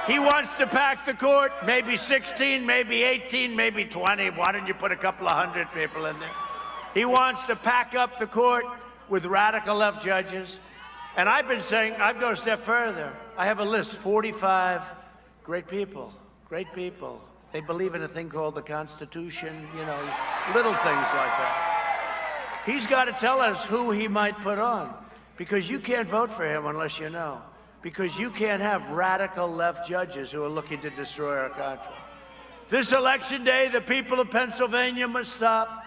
He wants to pack the court, maybe 16, maybe 18, maybe 20. Why don't you put a couple of hundred people in there? He wants to pack up the court with radical left judges. And I've been saying, I'd go a step further. I have a list, 45 great people, great people. They believe in a thing called the Constitution, you know, little things like that. He's got to tell us who he might put on, because you can't vote for him unless you know, because you can't have radical left judges who are looking to destroy our country. This election day, the people of Pennsylvania must stop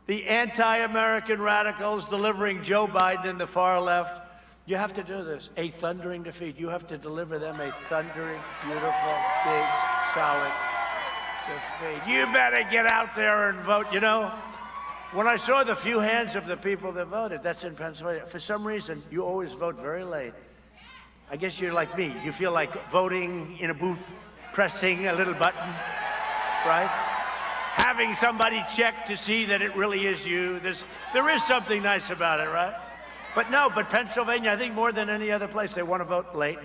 the anti-American radicals delivering Joe Biden and the far left. You have to do this, a thundering defeat. You have to deliver them a thundering, beautiful, big, solid defeat. You better get out there and vote. You know, when I saw the few hands of the people that voted, that's in Pennsylvania, for some reason, you always vote very late. I guess you're like me. You feel like voting in a booth, pressing a little button, right? Having somebody check to see that it really is you. There is something nice about it, right? But no, but Pennsylvania, I think more than any other place, they want to vote late.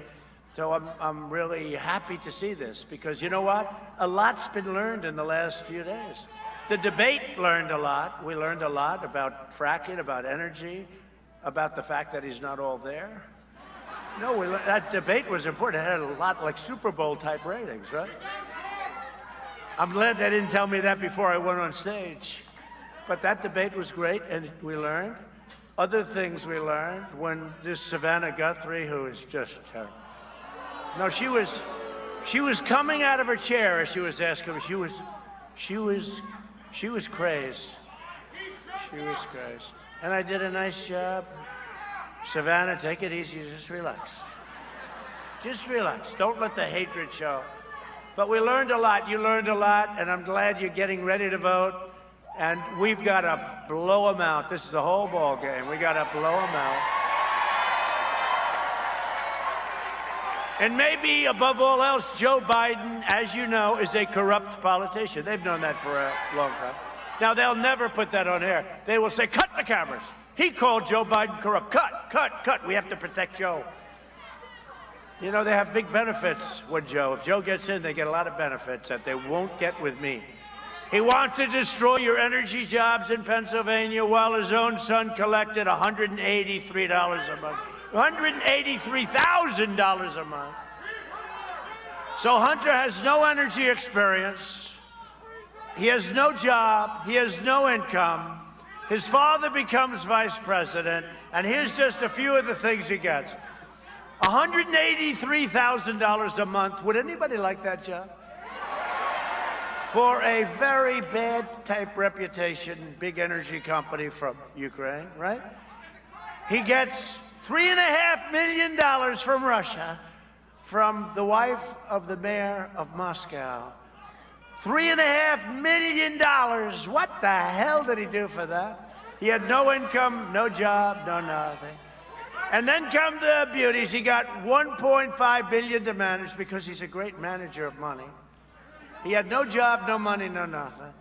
So I'm really happy to see this, because you know what? A lot's been learned in the last few days. The debate learned a lot. We learned a lot about fracking, about energy, about the fact that he's not all there. No, that debate was important. It had a lot like Super Bowl type ratings, right? I'm glad they didn't tell me that before I went on stage. But that debate was great, and we learned. Other things we learned when this Savannah Guthrie, who is just terrible. No, she was coming out of her chair as she was asking me. She was crazed. She was crazed. And I did a nice job. Savannah, take it easy, just relax. Just relax, don't let the hatred show. But we learned a lot, you learned a lot, and I'm glad you're getting ready to vote. And we've got to blow them out. This is the whole ball game. We got to blow them out. And maybe above all else, Joe Biden, as you know, is a corrupt politician. They've known that for a long time. Now, they'll never put that on air. They will say, cut the cameras. He called Joe Biden corrupt. Cut. We have to protect Joe. You know, they have big benefits with Joe. If Joe gets in, they get a lot of benefits that they won't get with me. He wants to destroy your energy jobs in Pennsylvania while his own son collected $183 a month. $183,000 a month. So Hunter has no energy experience. He has no job. He has no income. His father becomes vice president, and here's just a few of the things he gets. $183,000 a month. Would anybody like that job? For a very bad type reputation, big energy company from Ukraine, right? He gets $3.5 million from Russia, from the wife of the mayor of Moscow. $3.5 million. What the hell did he do for that? He had no income, no job, no nothing. And then come the beauties. He got $1.5 billion to manage because he's a great manager of money. He had no job, no money, no nothing.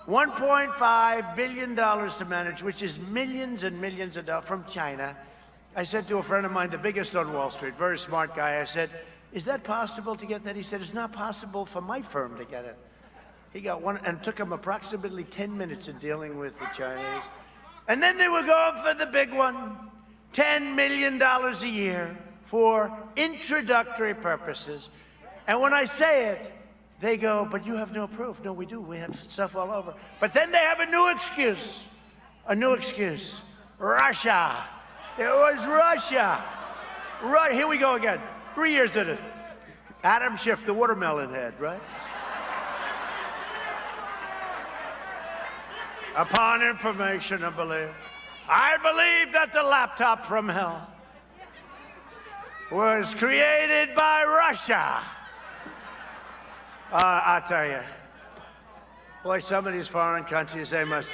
$1.5 billion to manage, which is millions and millions of dollars from China. I said to a friend of mine, the biggest on Wall Street, very smart guy, I said, is that possible to get that? He said, it's not possible for my firm to get it. He got one, and it took him approximately 10 minutes in dealing with the Chinese. And then they were going for the big one, $10 million a year for introductory purposes. And when I say it, they go, but you have no proof. No, we do. We have stuff all over. But then they have a new excuse. Russia. It was Russia. Right, here we go again. 3 years did it. Adam Schiff, the watermelon head, right? upon information and belief. I believe that the laptop from hell was created by Russia. I'll tell you, boy, some of these foreign countries, they must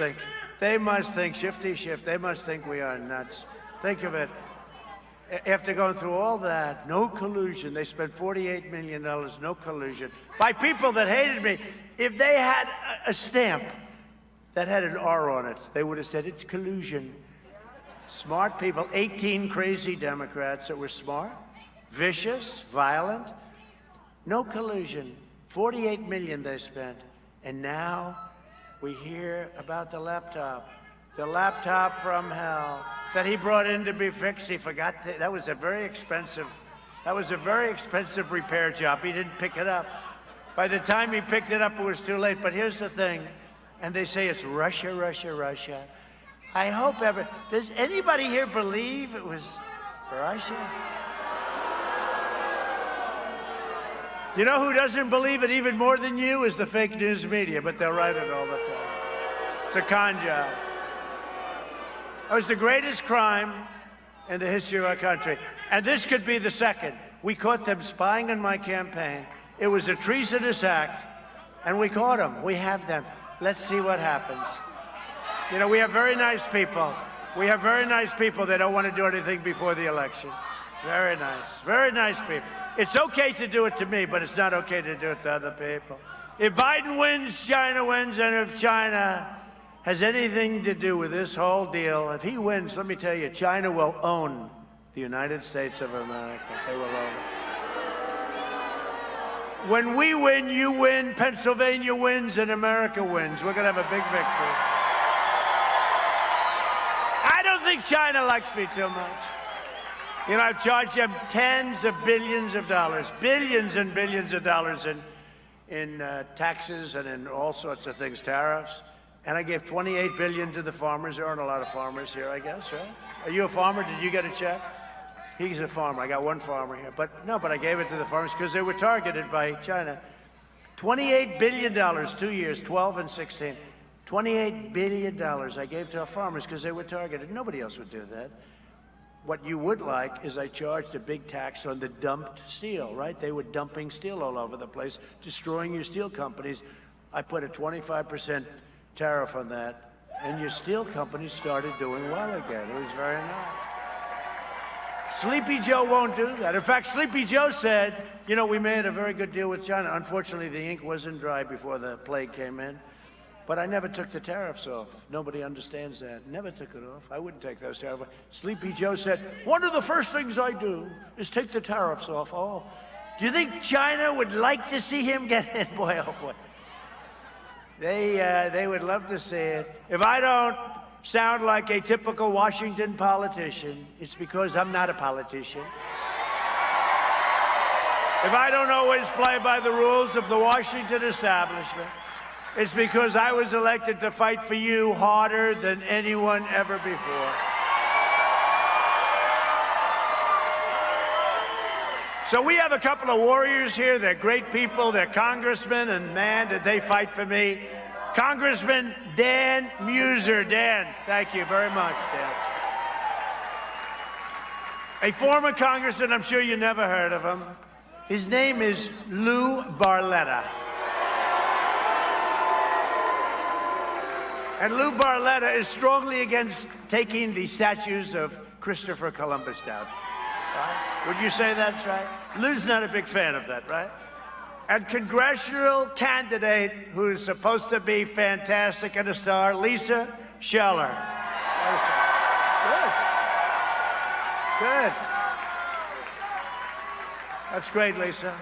think shifty shift. They must think we are nuts. Think of it. After going through all that, no collusion. They spent $48 million, no collusion, by people that hated me. If they had a stamp that had an R on it, they would have said it's collusion. Smart people, 18 crazy Democrats that were smart, vicious, violent, no collusion. 48 million they spent. And now we hear about the laptop from hell that he brought in to be fixed. He forgot that was a very expensive repair job. He didn't pick it up. By the time he picked it up, it was too late. But here's the thing, and they say it's Russia, Russia, Russia. I hope does anybody here believe it was Russia? You know who doesn't believe it even more than you is the fake news media, but they'll write it all the time. It's a con job. It was the greatest crime in the history of our country. And this could be the second. We caught them spying on my campaign. It was a treasonous act, and we caught them. We have them. Let's see what happens. You know, we have very nice people. We have very nice people that don't want to do anything before the election. Very nice people. It's okay to do it to me, but it's not okay to do it to other people. If Biden wins, China wins, and if China has anything to do with this whole deal, if he wins, let me tell you, China will own the United States of America. They will own it. When we win, you win, Pennsylvania wins, and America wins. We're going to have a big victory. I don't think China likes me too much. You know, I've charged them tens of billions of dollars, billions and billions of dollars in taxes and in all sorts of things, tariffs. And I gave $28 billion to the farmers. There aren't a lot of farmers here, I guess, right? Are you a farmer? Did you get a check? He's a farmer. I got one farmer here. But I gave it to the farmers because they were targeted by China. $28 billion, 2 years, 12 and 16. $28 billion I gave to our farmers because they were targeted. Nobody else would do that. What you would like is I charged a big tax on the dumped steel, right? They were dumping steel all over the place, destroying your steel companies. I put a 25% tariff on that, and your steel companies started doing well again. It was very nice. Sleepy Joe won't do that. In fact, Sleepy Joe said, you know, we made a very good deal with China. Unfortunately, the ink wasn't dry before the plague came in. But I never took the tariffs off. Nobody understands that. Never took it off. I wouldn't take those tariffs off. Sleepy Joe said, one of the first things I do is take the tariffs off. Oh, do you think China would like to see him get in? Boy, oh boy. They would love to see it. If I don't sound like a typical Washington politician, it's because I'm not a politician. If I don't always play by the rules of the Washington establishment, it's because I was elected to fight for you harder than anyone ever before. So we have a couple of warriors here. They're great people. They're congressmen, and man, did they fight for me. Congressman Dan Muser. Dan, thank you very much, Dan. A former congressman, I'm sure you never heard of him. His name is Lou Barletta. And Lou Barletta is strongly against taking the statues of Christopher Columbus down. Right? Would you say that's right? Lou's not a big fan of that, right? And congressional candidate who's supposed to be fantastic and a star, Lisa Scheller. Good. Good. That's great, Lisa.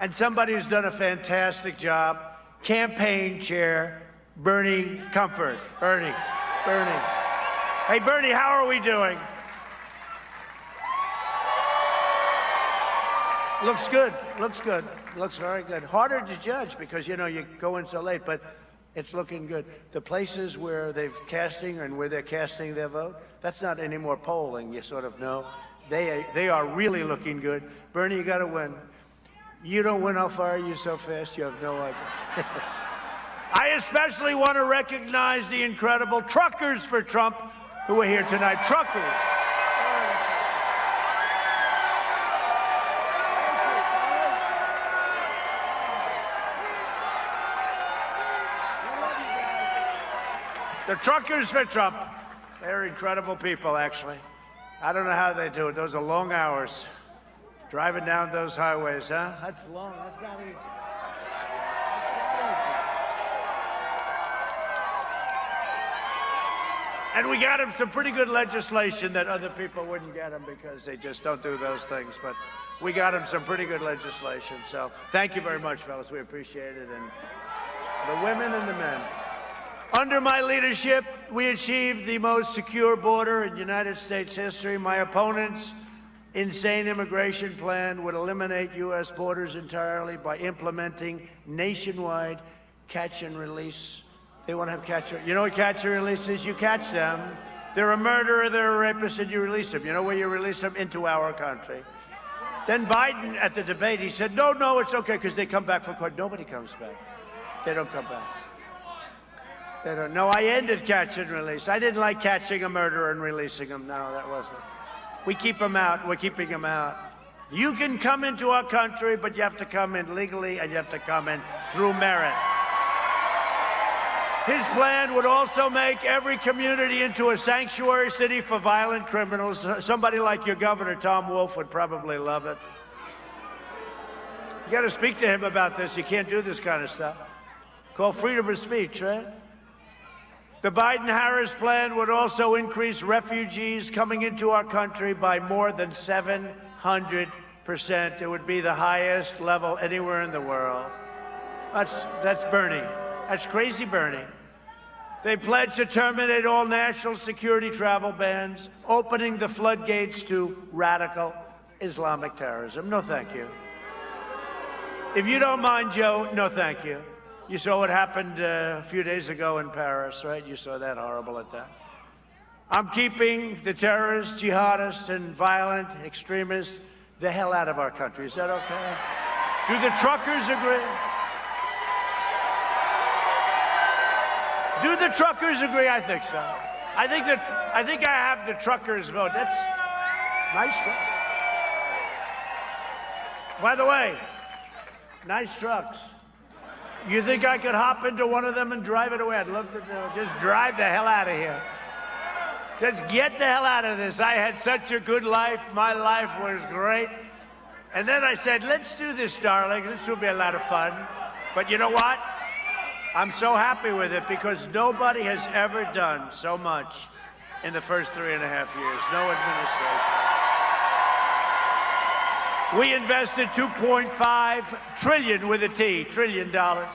And somebody who's done a fantastic job, campaign chair, Bernie Comfort. Bernie. Hey, Bernie, how are we doing? Looks good. Looks very good. Harder to judge because, you know, you go in so late, but it's looking good. The places where they're casting and where they're casting their vote, that's not any more polling, you sort of know. They are really looking good. Bernie, you got to win. You don't win, how far are you so fast? You have no idea. I especially want to recognize the incredible Truckers for Trump who are here tonight. Truckers. The Truckers for Trump. They're incredible people, actually. I don't know how they do it. Those are long hours. Driving down those highways, huh? That's long. That's not easy. And we got him some pretty good legislation that other people wouldn't get him because they just don't do those things. But we got him some pretty good legislation. So thank you very much, fellas. We appreciate it. And the women and the men. Under my leadership, we achieved the most secure border in United States history. My opponent's insane immigration plan would eliminate U.S. borders entirely by implementing nationwide catch and release. They want to have catch and, you know what catch and release is? You catch them. They're a murderer, they're a rapist, and you release them. You know where you release them? Into our country. Then Biden, at the debate, he said, no, it's okay, because they come back for court. Nobody comes back. They don't come back. They don't. No, I ended catch and release. I didn't like catching a murderer and releasing him. No, that wasn't. We keep them out. We're keeping them out. You can come into our country, but you have to come in legally, and you have to come in through merit. His plan would also make every community into a sanctuary city for violent criminals. Somebody like your governor, Tom Wolf, would probably love it. You got to speak to him about this. You can't do this kind of stuff. Called freedom of speech, right? The Biden-Harris plan would also increase refugees coming into our country by more than 700%. It would be the highest level anywhere in the world. That's Bernie. That's crazy Bernie. They pledged to terminate all national security travel bans, opening the floodgates to radical Islamic terrorism. No, thank you. If you don't mind, Joe, no, thank you. You saw what happened a few days ago in Paris, right? You saw that horrible attack. I'm keeping the terrorists, jihadists, and violent extremists the hell out of our country. Is that okay? Do the truckers agree? Do the truckers agree? I think so. I think I have the truckers vote. That's nice truck. By the way, nice trucks. You think I could hop into one of them and drive it away? I'd love to do it. Just drive the hell out of here. Just get the hell out of this. I had such a good life. My life was great. And then I said, let's do this, darling. This will be a lot of fun. But you know what? I'm so happy with it because nobody has ever done so much in the first 3.5 years. No administration. We invested $2.5 trillion with a T, trillion dollars.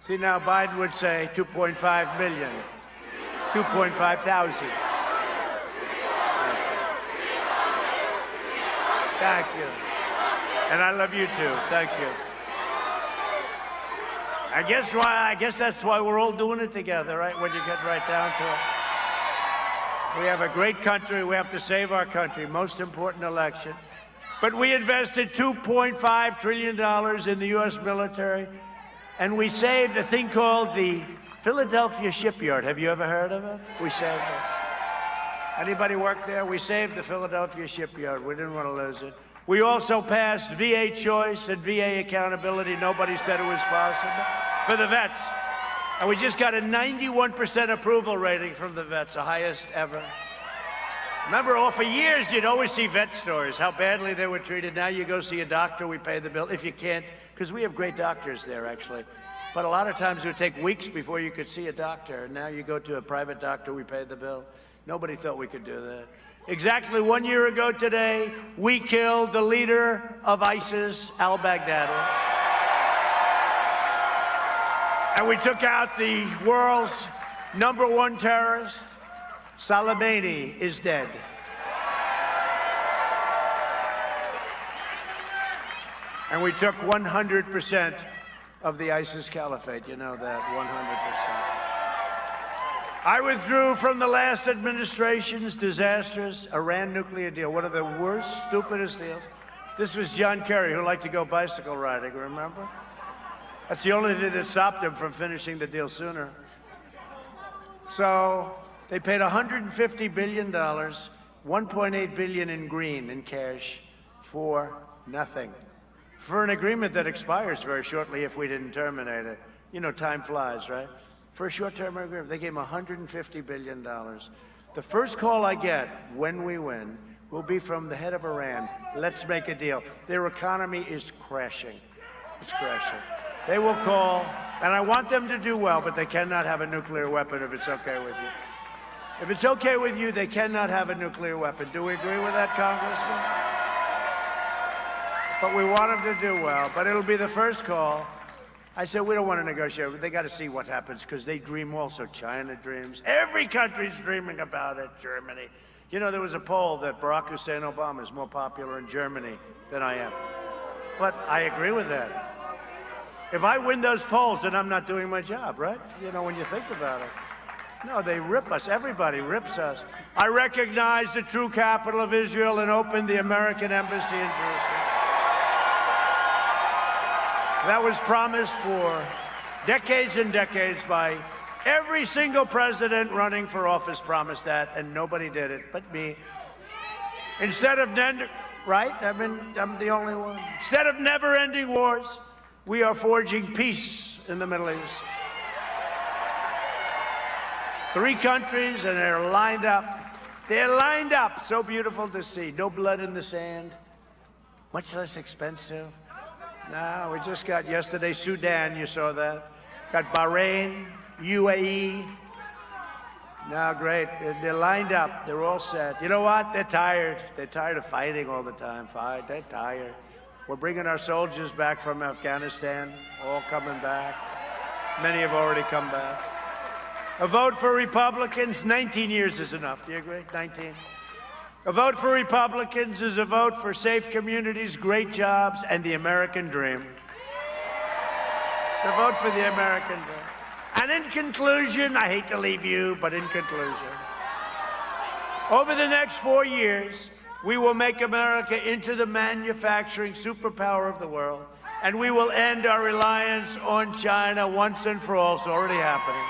See, now Biden would say 2.5 million, 2.5 thousand. Thank you. And I love you too. Thank you. I guess that's why we're all doing it together, right? When you get right down to it. We have a great country. We have to save our country. Most important election. But we invested $2.5 trillion in the U.S. military, and we saved a thing called the Philadelphia shipyard. Have you ever heard of it? We saved it. Anybody work there? We saved the Philadelphia shipyard. We didn't want to lose it. We also passed VA choice and VA accountability. Nobody said it was possible for the vets. And we just got a 91% approval rating from the vets, the highest ever. Remember, for years, you'd always see vet stories, how badly they were treated. Now you go see a doctor, we pay the bill. If you can't, because we have great doctors there, actually. But a lot of times it would take weeks before you could see a doctor. And now you go to a private doctor, we pay the bill. Nobody thought we could do that. Exactly 1 year ago today, we killed the leader of ISIS, al-Baghdadi. And we took out the world's #1 terrorist. Soleimani is dead. And we took 100% of the ISIS caliphate. You know that, 100%. I withdrew from the last administration's disastrous Iran nuclear deal, one of the worst, stupidest deals. This was John Kerry, who liked to go bicycle riding, remember? That's the only thing that stopped them from finishing the deal sooner. So they paid $150 billion, $1.8 billion in green, in cash, for nothing. For an agreement that expires very shortly if we didn't terminate it. You know, time flies, right? For a short-term agreement, they gave them $150 billion. The first call I get when we win will be from the head of Iran. Let's make a deal. Their economy is crashing. It's crashing. They will call, and I want them to do well, but they cannot have a nuclear weapon if it's okay with you. If it's okay with you, they cannot have a nuclear weapon. Do we agree with that, Congressman? But we want them to do well, but it'll be the first call. I said, we don't want to negotiate. They got to see what happens, because they dream also. China dreams. Every country's dreaming about it. Germany. You know, there was a poll that Barack Hussein Obama is more popular in Germany than I am. But I agree with that. If I win those polls, then I'm not doing my job, right? You know, when you think about it. No, they rip us. Everybody rips us. I recognize the true capital of Israel and opened the American embassy in Jerusalem. That was promised for decades and decades by every single president running for office promised that, and nobody did it but me. Instead of right? I'm the only one. Instead of never-ending wars, we are forging peace in the Middle East. 3 countries, and they're lined up. They're lined up. So beautiful to see. No blood in the sand. Much less expensive. No, we just got yesterday Sudan, you saw that. Got Bahrain, UAE. Now, great. They're lined up. They're all set. You know what? They're tired. They're tired of fighting all the time. They're tired. We're bringing our soldiers back from Afghanistan, all coming back. Many have already come back. A vote for Republicans, 19 years is enough. Do you agree? 19. A vote for Republicans is a vote for safe communities, great jobs, and the American dream. It's a vote for the American dream. And in conclusion, I hate to leave you, but in conclusion, over the next 4 years, we will make America into the manufacturing superpower of the world, and we will end our reliance on China once and for all. It's already happening.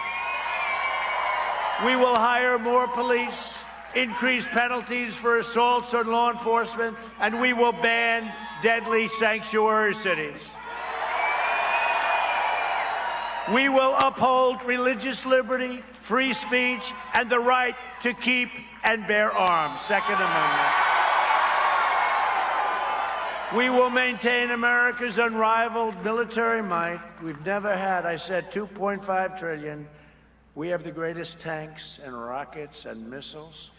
We will hire more police, increase penalties for assaults on law enforcement, and we will ban deadly sanctuary cities. We will uphold religious liberty, free speech, and the right to keep and bear arms. Second Amendment. We will maintain America's unrivaled military might. We've never had, I said, $2.5 trillion. We have the greatest tanks and rockets and missiles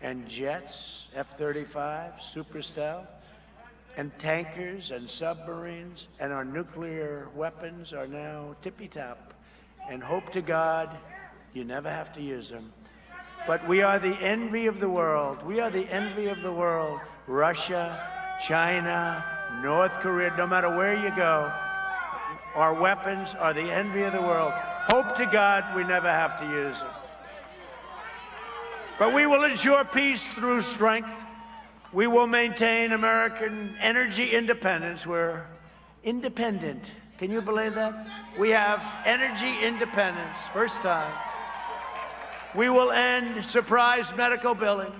and jets, F-35, super stealth, and tankers and submarines, and our nuclear weapons are now tippy-top. And hope to God you never have to use them. But we are the envy of the world. We are the envy of the world. Russia, China, North Korea, no matter where you go, our weapons are the envy of the world. Hope to God we never have to use them. But we will ensure peace through strength. We will maintain American energy independence. We're independent. Can you believe that? We have energy independence, first time. We will end surprise medical billing,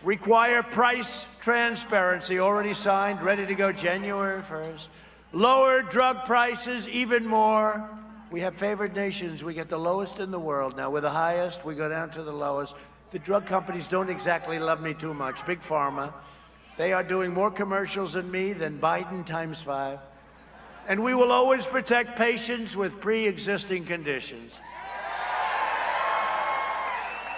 require price transparency, already signed, ready to go January 1st. Lower drug prices even more. We have favored nations. We get the lowest in the world. Now, we're the highest. We go down to the lowest. The drug companies don't exactly love me too much. Big Pharma. They are doing more commercials than me than Biden times 5. And we will always protect patients with pre-existing conditions.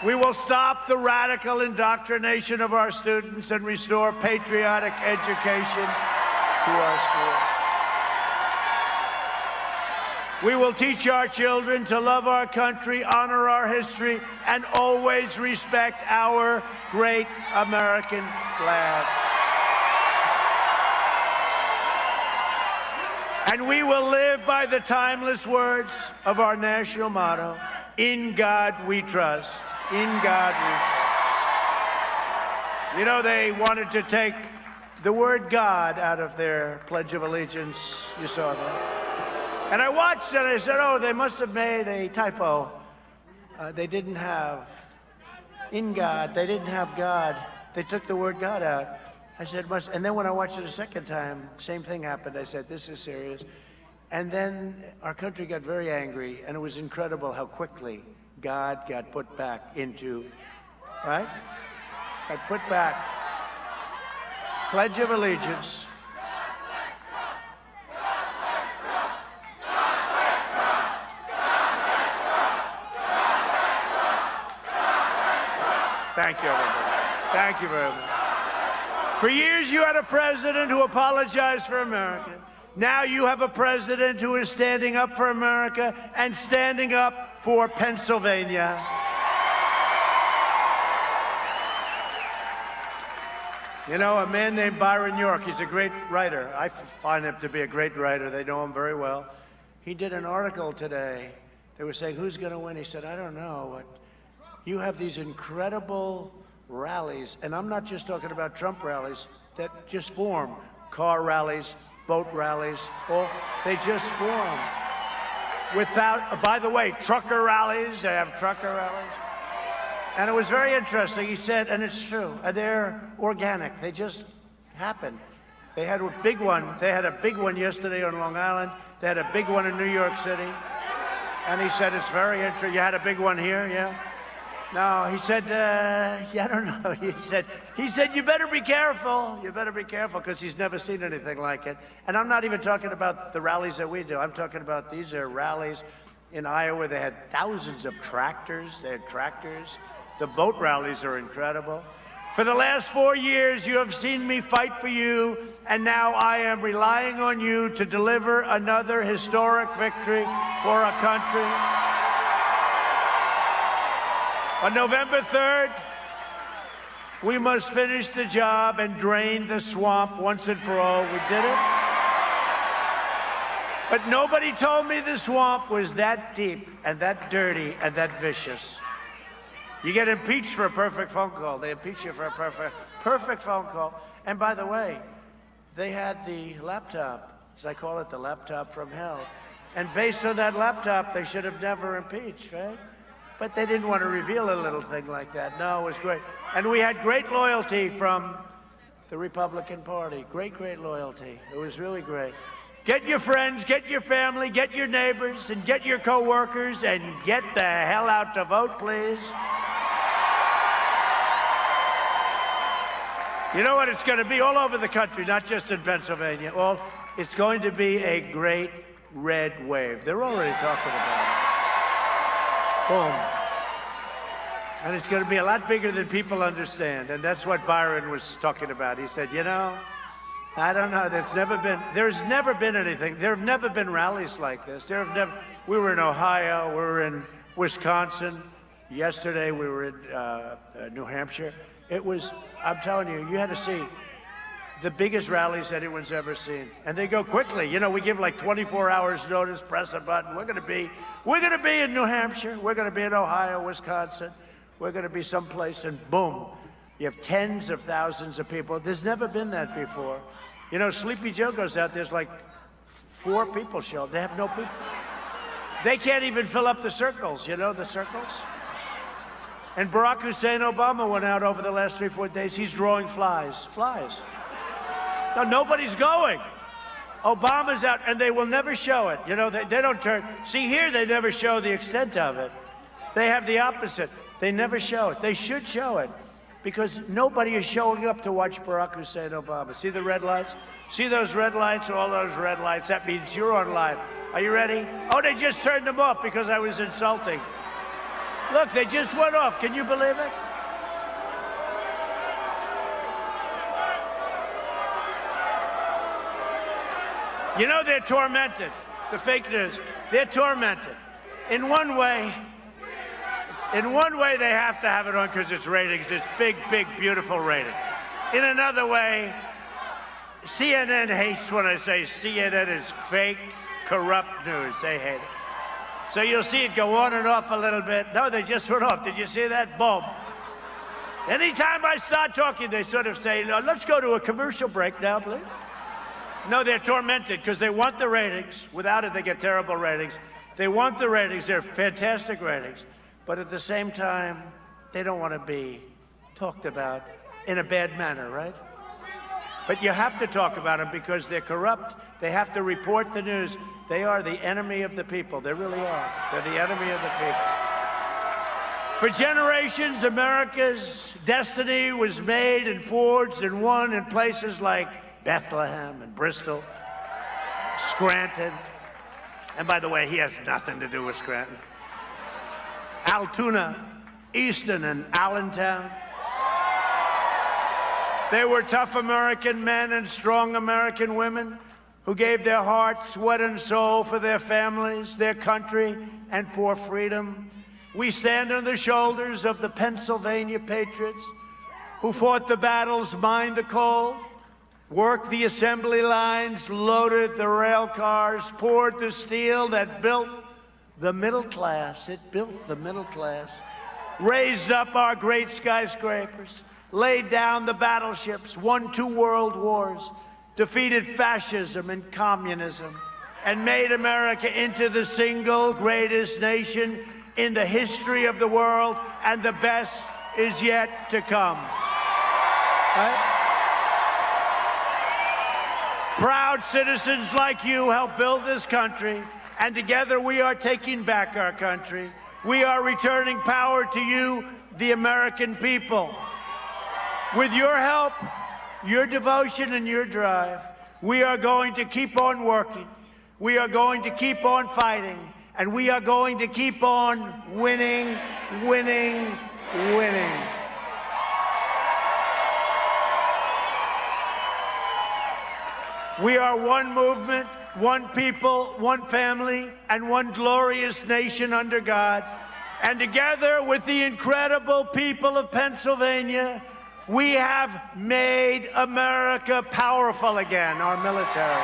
We will stop the radical indoctrination of our students and restore patriotic education to our schools. We will teach our children to love our country, honor our history, and always respect our great American flag. And we will live by the timeless words of our national motto, "In God we trust." In God we trust. You know, they wanted to take the word God out of their Pledge of Allegiance. You saw that. And I watched it, and I said, oh, they must have made a typo. They didn't have in God. They didn't have God. They took the word God out. I said, must. And then when I watched it a second time, same thing happened. I said, this is serious. And then our country got very angry, and it was incredible how quickly God got put back into, right? Got put back. Pledge of Allegiance. Thank you, everybody. Thank you very much. For years, you had a president who apologized for America. Now you have a president who is standing up for America and standing up for Pennsylvania. You know, a man named Byron York, he's a great writer. I find him to be a great writer. They know him very well. He did an article today. They were saying, who's going to win? He said, I don't know. But you have these incredible rallies, and I'm not just talking about Trump rallies that just form. Car rallies, boat rallies, they just form. Without, by the way, trucker rallies, they have trucker rallies. And it was very interesting. He said, and it's true, they're organic. They just happen. They had a big one. They had a big one yesterday on Long Island. They had a big one in New York City. And he said, it's very interesting. You had a big one here, yeah? No, he said, yeah, I don't know. He said, you better be careful. You better be careful, because he's never seen anything like it. And I'm not even talking about the rallies that we do. I'm talking about these are rallies in Iowa. They had thousands of tractors. They had tractors. The boat rallies are incredible. For the last 4 years, you have seen me fight for you, and now I am relying on you to deliver another historic victory for our country. On November 3rd, we must finish the job and drain the swamp once and for all. We did it. But nobody told me the swamp was that deep and that dirty and that vicious. You get impeached for a perfect phone call. They impeach you for a perfect phone call. And by the way, they had the laptop, as I call it, the laptop from hell. And based on that laptop, they should have never impeached, right? But they didn't want to reveal a little thing like that. No, it was great. And we had great loyalty from the Republican Party. Great, great loyalty. It was really great. Get your friends, get your family, get your neighbors, and get your coworkers, and get the hell out to vote, please. You know what it's going to be all over the country, not just in Pennsylvania. Well, it's going to be a great red wave. They're already talking about it. Boom. And it's going to be a lot bigger than people understand. And that's what Byron was talking about. He said, you know, I don't know. There's never been anything. There have never been rallies like this. We were in Ohio. We were in Wisconsin. Yesterday, we were in New Hampshire. It was, I'm telling you, you had to see the biggest rallies anyone's ever seen. And they go quickly. You know, we give like 24 hours notice, press a button. We're going to be in New Hampshire. We're going to be in Ohio, Wisconsin. We're going to be someplace, and boom, you have tens of thousands of people. There's never been that before. You know, Sleepy Joe goes out, there's like 4 people show up. They have no people. They can't even fill up the circles, you know, the circles. And Barack Hussein Obama went out over the last 3-4 days. He's drawing flies. No, nobody's going. Obama's out, and they will never show it. You know, they don't turn. See, here they never show the extent of it. They have the opposite. They never show it. They should show it, because nobody is showing up to watch Barack Hussein Obama. See the red lights? See those red lights? All those red lights. That means you're on live. Are you ready? Oh, they just turned them off because I was insulting. Look, they just went off. Can you believe it? You know, they're tormented. The fake news. They're tormented. In one way, they have to have it on because it's ratings. It's big, big, beautiful ratings. In another way, CNN hates when I say CNN is fake, corrupt news. They hate it. So you'll see it go on and off a little bit. No, they just went off. Did you see that? Boom. Anytime I start talking, they sort of say, no, let's go to a commercial break now, please. No, they're tormented because they want the ratings. Without it, they get terrible ratings. They want the ratings. They're fantastic ratings. But at the same time, they don't want to be talked about in a bad manner, right? But you have to talk about them because they're corrupt. They have to report the news. They are the enemy of the people. They really are. They're the enemy of the people. For generations, America's destiny was made and forged and won in places like Bethlehem and Bristol, Scranton. And by the way, he has nothing to do with Scranton. Altoona, Easton, and Allentown. They were tough American men and strong American women who gave their heart, sweat, and soul for their families, their country, and for freedom. We stand on the shoulders of the Pennsylvania patriots who fought the battles, mined the coal, worked the assembly lines, loaded the rail cars, poured the steel that built the middle class. It built the middle class, raised up our great skyscrapers, laid down the battleships, won 2 world wars, defeated fascism and communism, and made America into the single greatest nation in the history of the world, and the best is yet to come. Right? Proud citizens like you helped build this country, and together we are taking back our country. We are returning power to you, the American people. With your help, your devotion, and your drive, we are going to keep on working. We are going to keep on fighting. And we are going to keep on winning, winning, winning. We are one movement, one people, one family, and one glorious nation under God. And together with the incredible people of Pennsylvania, we have made America powerful again, our military,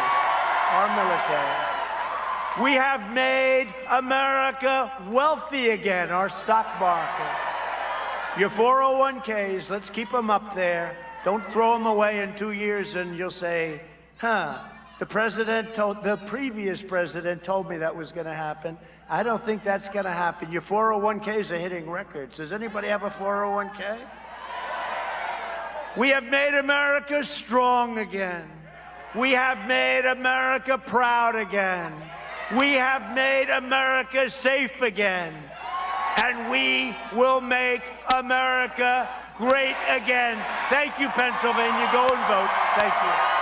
We have made America wealthy again, our stock market. Your 401ks, let's keep them up there. Don't throw them away in 2 years and you'll say, the previous president told me that was going to happen. I don't think that's going to happen. Your 401ks are hitting records. Does anybody have a 401k? We have made America strong again. We have made America proud again. We have made America safe again. And we will make America great again. Thank you, Pennsylvania. Go and vote. Thank you.